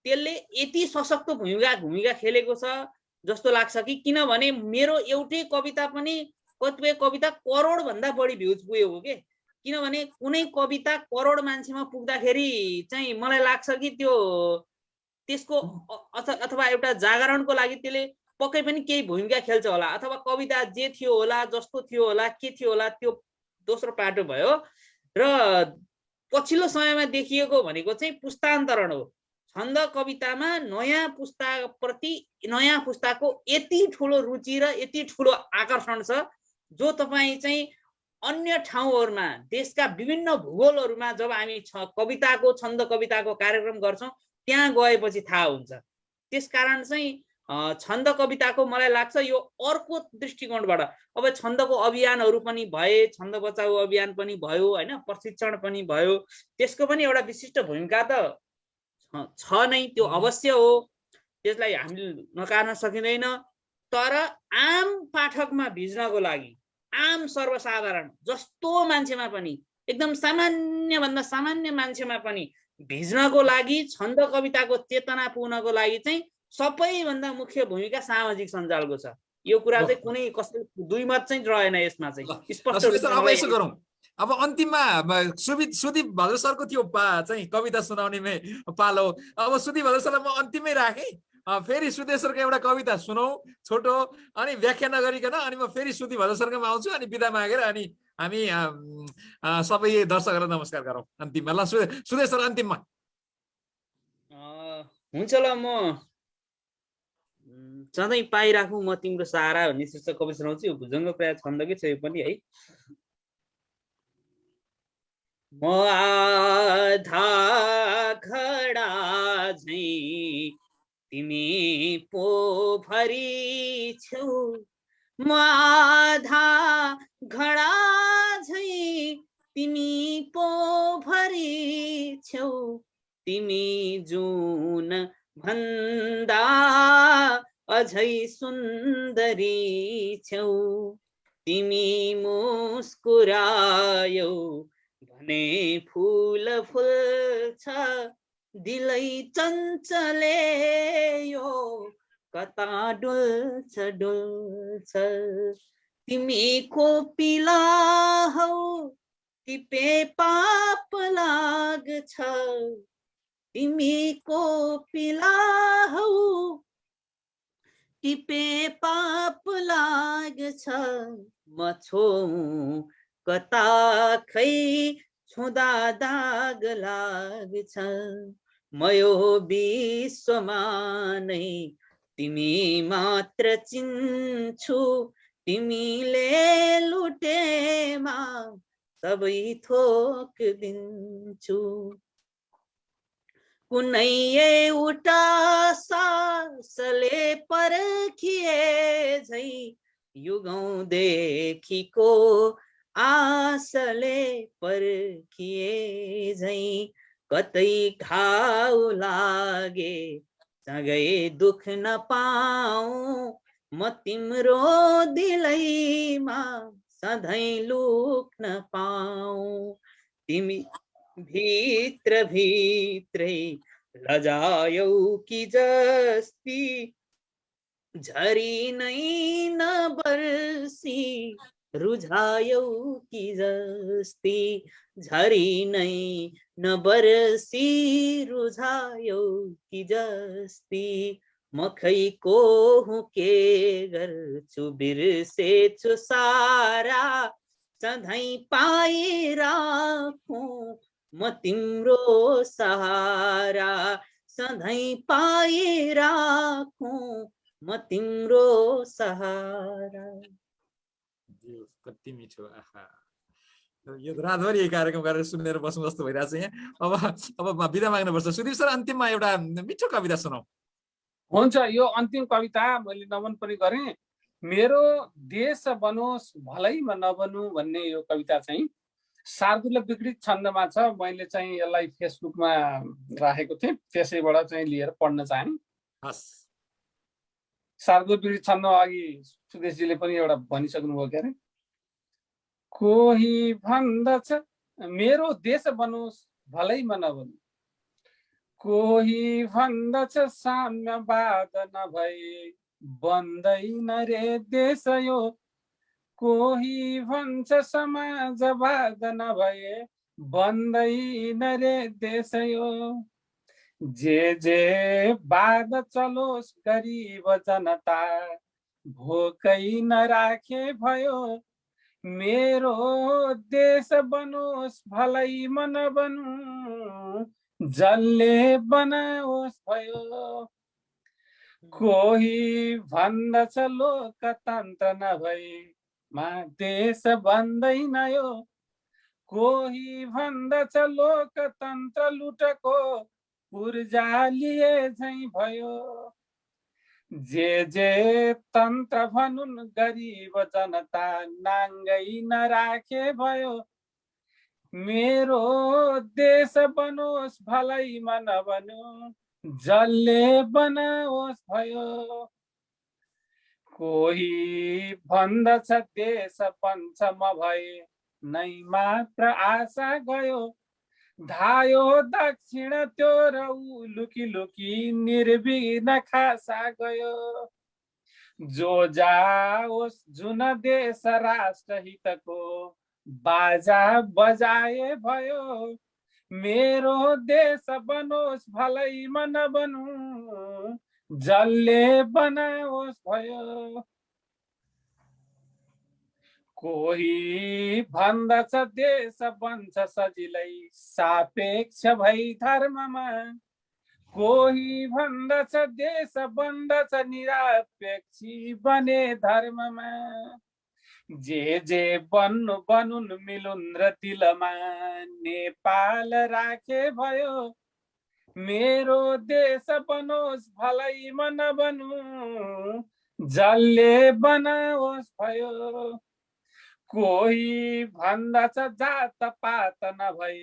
त्यसले यति सशक्त भूमिका खेलेको छ जस्तो लाग्छ कि किनभने मेरो एउटै कविता पनि कतिपय कविता करोड भन्दा बढी भ्युज पुग्यो हो के। किनभने कुनै कविता करोड मान्छेमा पुग्दाखेरि चाहिँ मलाई लाग्छ कि त्यसको अथवा एउटा जागरणको लागि त्यसले पक्कै पनि केही भूमिका खेल्छ होला अथवा कविता जे थियो होला जस्तो थियो होला के थियो होला त्यो दोस्रो पाटो भयो। र पछिल्लो समयमा देखिएको भनेको चाहिँ पुस्तान्तरण हो। छन्द कवितामा नयाँ पुस्ताप्रति नयाँ पुस्ताको यति ठुलो रुचि र यति ठुलो आकर्षण छ जो तपाईँ चाहिँ अन्य ठाउँहरूमा देशका विभिन्न भूगोलहरूमा जब हामी कविताको छन्द कविताको कार्यक्रम गर्छौँ त्यहाँ गएपछि थाहा हुन्छ। त्यसकारण चाहिँ छन्द कविताको मलाई लाग्छ यो अर्को दृष्टिकोणबाट अब छन्दको अभियानहरू पनि भए छन्द बचाउ अभियान पनि भयो हैन प्रशिक्षण पनि भयो त्यसको पनि एउटा विशिष्ट भूमिका त छ नै त्यो अवश्य हो त्यसलाई हामीले नकार्न सकिँदैन। तर आम पाठकमा भिज्नको लागि आम सर्वसाधारण जस्तो मान्छेमा पनि एकदम सामान्य भन्दा सामान्य मान्छेमा पनि भिज्नको लागि छन्द कविताको चेतना पुग्नको लागि चाहिँ सबैभन्दा मुख्य भूमिका सामाजिक सञ्जालको छ। यो कुरा चाहिँ कुनै कसै दुई मत चाहिँ रहेन यसमा चाहिँ स्पष्ट रूपमा। अब अन्तिममा सुदीप भद्र सरको थियो चाहिँ कविता सुनाउने पालो। अब सुदीप भद्र सरलाई म अन्तिममै राखेँ। फेरि सुदेश्वरको एउटा कविता सुनौ छोटो अनि व्याख्या नगरिकन अनि म फेरि सुदीप भद्र सरकोमा आउँछु अनि बिदा मागेर अनि हामी सबै दर्शकहरूलाई नमस्कार गरौँ अन्तिममा। ल सुदेश्वर अन्तिममा हुन्छ। ल म सधैँ पाइराखौँ म तिम्रो सहारा भन्ने शीर्षक कविता सुनाउँछु। यो भुजङ्ग प्राय छन्दकै छ यो पनि है। म आधा घडा झैं तिमी पोखरी छेउ म आधा घडा झैं तिमी पोखरी छेउ तिमी जुन भन्दा अझै सुन्दरी छेउ तिमी मुस्कुरायौ भने फूल फुल्छ दिलै चञ्चले यो कता डुल्छ डुल्छ तिमी कोपिला हौ टिपे पाप लाग्छ तिमी कोपिला हौ टिपे पाप लाग्छ म छोऊ कता खै छुँदा दाग लाग्छ म यो विश्वमा नै तिमी मात्र चिन्छु तिमीले लुटेमा सबै थोक दिन्छु कुनै एउटा सासले पर्खिए झै युगौँदेखिको आसले पर्खिए झै कतै घाउ लागे सँगै दुख नपाऊ म तिम्रो दिलैमा सधैँ लुक्न पाऊ तिमी भित्र भित्रै लजायौ कि जस्ती झरी नै नबर्सी रुझायौ कि जस्ती झरी नै नबर्सी रुझायौ कि जस्ती म खै को हुँ के गर्छु बिर्सेछु सारा सधैँ पाइराखौँ म तिम्रो सहारा, सधैँ पाइराखौँ म तिम्रो सहारा। कति मिठो। आहा, यो रातभरि यो कार्यक्रम गरेर सुनेर बस्नु जस्तो भइरहेको छ यहाँ। अब बिदा माग्नुपर्छ। सुदीप सर, अन्तिममा एउटा मिठो कविता सुनाऊ। हुन्छ, यो अन्तिम कविता मैले नमन पनि गरेँ। मेरो देश बनोस् भलैमा नबनु भन्ने यो कविता चाहिँ शार्दूल विकृत छन्दमा छ। मैले चाहिँ यसलाई फेसबुकमा राखेको थिएँ, त्यसैबाट चाहिँ लिएर पढ्न चाहेँ। हस्। शार्दूल विकृत छन्दमा अघि सुदेशजीले पनि एउटा भनिसक्नुभयो के अरे, कोही भन्दछ मेरो देश बनोस् भलैमा नबनु, कोही भन्दछ साम्यवाद नभए बन्दैन रे देश यो, कोही भन्छ समाजवाद नभए बन्दैन रे देश यो, जे वाद चलोस् गरिब जनता भोकै नराखे भयो, मेरो देश बनोस् भलैमा नबनु जसले बनाओस् भयो, कोही भन्दछ लोकतन्त्र नभई मा देश बन्दैन यो, कोही भन्दछ लोकतन्त्र लुटको पूर्जा लिए झैं भयो, जे तन्त्र भनुन् गरिब जनता नाङ्गै नराखे भयो, मेरो देश बनोस् भलैमा नबनु जसले बनाओस् भयो, कोही भन्दछ देश पञ्चम भए नै मात्र आशा गयो, धायो दक्षिण त्यो र लुकी लुकी निर्विघ्न खासा गयो, जो जाओस् जुन देश राष्ट्र हितको बाजा बजाए भयो, मेरो देश बनोस् भलैमा नबनु जसले बनाओस् भयो, कोही भन्दछ देश बन्छ सजिलै सापेक्ष भई धर्ममा, कोही भन्दछ देश बन्दछ निरपेक्षी बने धर्ममा, जे बन्नु बनुन् मिलुन् र दिलमा नेपाल राखे भयो, मेरो देश बनोस् भलैमा नबनु जसले बनाओस् भयो, कोही भन्दछ जात पात नभई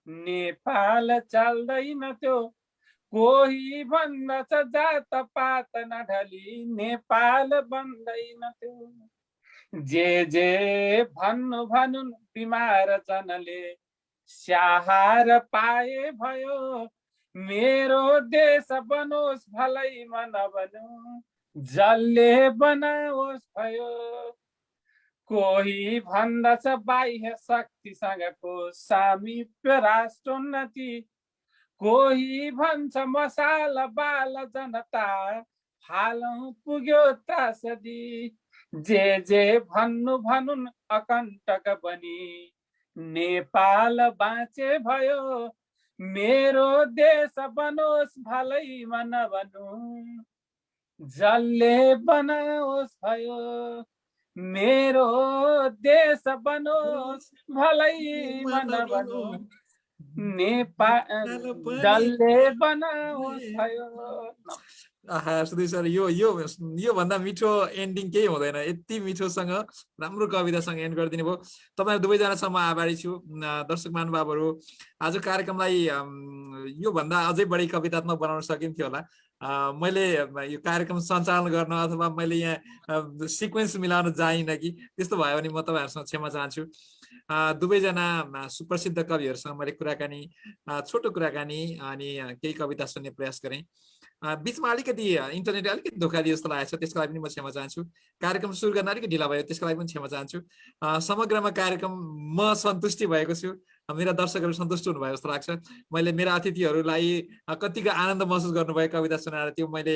नेपाल चल्दैन त्यो, कोही भन्दछ जात पात नढली नेपाल बन्दैन त्यो, जे भन्नु भनुन् बिमार जनले स्याहार पाए भयो, मेरो देश बनोस् भलैमा नबनु जसले बनाओस् भयो, कोही भन्दछ बाह्य शक्तिसँगको सामिप्य राष्ट्रोन्नति, कोही भन्छ मसाल बाल जनता फालौँ पुग्यो त्रासदी, जे भन्नु भनुन् अकण्टक बनी नेपाल बाँचे भयो, मेरो देश बनोस् भलैमा नबनु जसले बनाओस् भयो, मेरो देश बनोस् भलैमा नबनु नेपाल जसले बनाओस् भयो। आहा, सुधीर सर, यो भन्दा मिठो एन्डिङ केही हुँदैन। यति मिठोसँग राम्रो कवितासँग एन्ड गरिदिनु भयो। तपाईहरु दुवैजनासम्म आभारी छु। दर्शक महानुभावहरु, आज कार्यक्रमलाई यो भन्दा अझै बढी कवितात्मक बनाउन सकिन्थ्यो होला। मैले यो कार्यक्रम सञ्चालन गर्न अथवा मैले यहाँ सिक्वेन्स मिलाउन जाइनँ कि त्यस्तो भयो भने म तपाईहरुसँग क्षमा चाहन्छु। दुवैजना सुप्रसिद्ध कविहरुसँग मैले कुराकानी, छोटो कुराकानी अनि केही कविता सुन्ने प्रयास गरेँ। बीचमा अलिकति इन्टरनेट अलिकति धोका दियो जस्तो लागेको छ, त्यसको लागि पनि म क्षमा चाहन्छु। कार्यक्रम सुरु गर्न अलिकति ढिला भयो, त्यसको लागि पनि क्षमा चाहन्छु। समग्रमा कार्यक्रम म सन्तुष्टि भएको छु, मेरा दर्शकहरू सन्तुष्ट हुनुभयो जस्तो लाग्छ। मैले मेरा अतिथिहरूलाई कतिको आनन्द महसुस गर्नुभयो कविता सुनाएर, त्यो मैले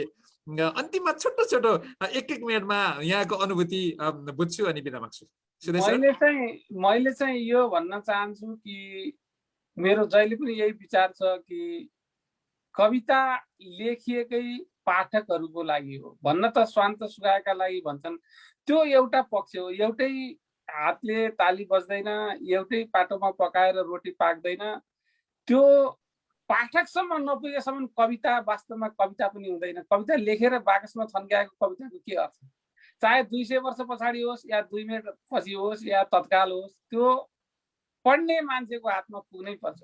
अन्तिममा छोटो छोटो एक मिनटमा यहाँको अनुभूति बुझ्छु अनि बिदा माग्छु। सुदेश सर मैले चाहिँ यो भन्न चाहन्छु कि मेरो जहिले पनि यही विचार छ कि कविता लेखिएकै पाठकहरूको लागि हो भन्न त स्वान्त सुखाएका लागि भन्छन्, त्यो एउटा पक्ष हो। एउटै हातले ताली बज्दैन, एउटै पाटोमा पकाएर रोटी पाक्दैन। त्यो पाठकसम्म नपुगेसम्म कविता वास्तवमा कविता पनि हुँदैन। कविता लेखेर बाकसमा थन्क्याएको कविताको के अर्थ? चाहे 200 वर्ष पछाडि होस् या 2 मिनट पछि होस् या तत्काल होस्, त्यो पढ्ने मान्छेको हातमा पुग्नै पर्छ।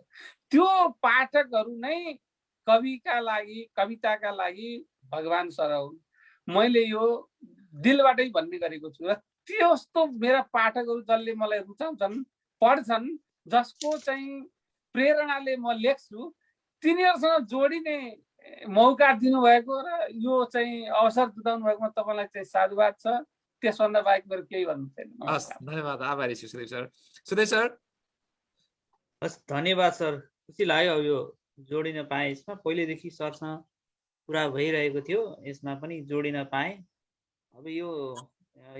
त्यो पाठकहरू नै कविका लागि, कविताका लागि भगवान सर हुन्। मैले यो दिलबाटै भन्ने गरेको छु। र त्यस्तो मेरा पाठकहरू जसले मलाई रुचाउँछन्, पढ्छन्, जसको चाहिँ प्रेरणाले म लेख्छु, तिनीहरूसँग जोडिने मौका दिनुभएको र यो चाहिँ अवसर जुटाउनु भएकोमा तपाईँलाई चाहिँ साधुवाद छ। त्यसभन्दा बाहेक मेरो केही भन्नु छैन। हस्, धन्यवाद, आभारी छु सुदेश सर। सुदेश सर हस्, धन्यवाद सर। खुसी लाग्यो अब यो जोडिन पाएँ। यसमा पहिलेदेखि सरसँग कुरा भइरहेको थियो, यसमा पनि जोडिन पाएँ। अब यो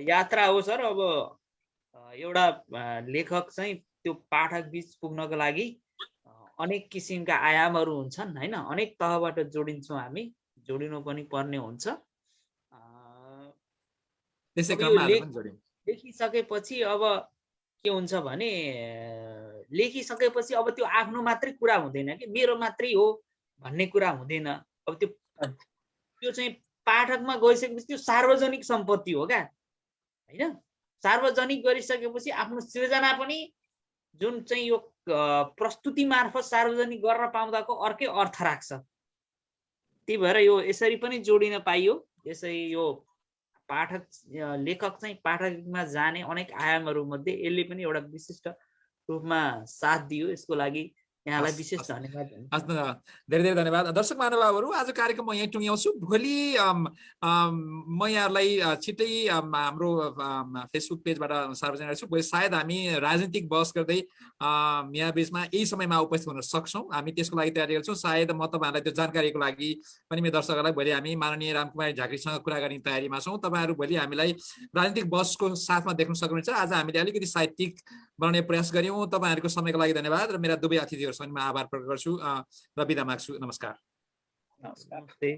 यात्रा हो सर। अब एउटा लेखक चाहिँ त्यो पाठक बीच पुग्नको लागि अनेक किसिमका आयामहरू हुन्छन् हैन। अनेक तहबाट जोडिन्छौँ हामी, जोडिनु पनि पर्ने हुन्छ। त्यसै क्रममा आज पनि जोडियौँ। लेखिसकेपछि अब के हुन्छ भने लेखिसकेपछि अब त्यो आफ्नो मात्रै कुरा हुँदैन कि मेरो मात्रै हो भन्ने कुरा हुँदैन। अब त्यो चाहिँ पाठकमा गइसकेपछि त्यो सार्वजनिक सम्पत्ति हो क्या हैन। सार्वजनिक गरिसकेपछि आफ्नो सृजना पनि जुन चाहिँ यो प्रस्तुति मार्फत सार्वजनिक गर्न पाउँदाको अर्कै अर्थ राख्छ। त्यही भएर यो यसरी पनि जोडिन पाइयो। यसै यो पाठक लेखक चाहिँ पाठकमा जाने अनेक आयामहरू मध्ये यसले पनि एउटा विशिष्ट रूपमा साथ दियो। यसको लागि यहाँलाई विशेष धन्यवाद। धेरै धेरै धन्यवाद। दर्शक महानुभावहरू, आज कार्यक्रम म यहीँ टुङ्ग्याउँछु। भोलि म यहाँहरूलाई छिट्टै हाम्रो फेसबुक पेजबाट सार्वजनिक गर्छु। भोलि सायद हामी राजनीतिक बहस गर्दै यहाँ बिचमा यही समयमा उपस्थित हुन सक्छौँ। हामी त्यसको लागि तयारी गर्छौँ। सायद म तपाईँहरूलाई त्यो जानकारीको लागि पनि मेरो दर्शकहरूलाई भोलि हामी माननीय रामकुमार झाँक्रीसँग कुरा गर्ने तयारीमा छौँ। तपाईँहरू भोलि हामीलाई राजनीतिक बहसको साथमा देख्न सक्नुहुन्छ। आज हामीले अलिकति साहित्यिक बनाउने प्रयास गऱ्यौँ। तपाईँहरूको समयको लागि धन्यवाद र मेरा दुवै अतिथिहरूसँग म आभार प्रकट गर्छु र बिदा माग्छु। नमस्कार। नमस्ते।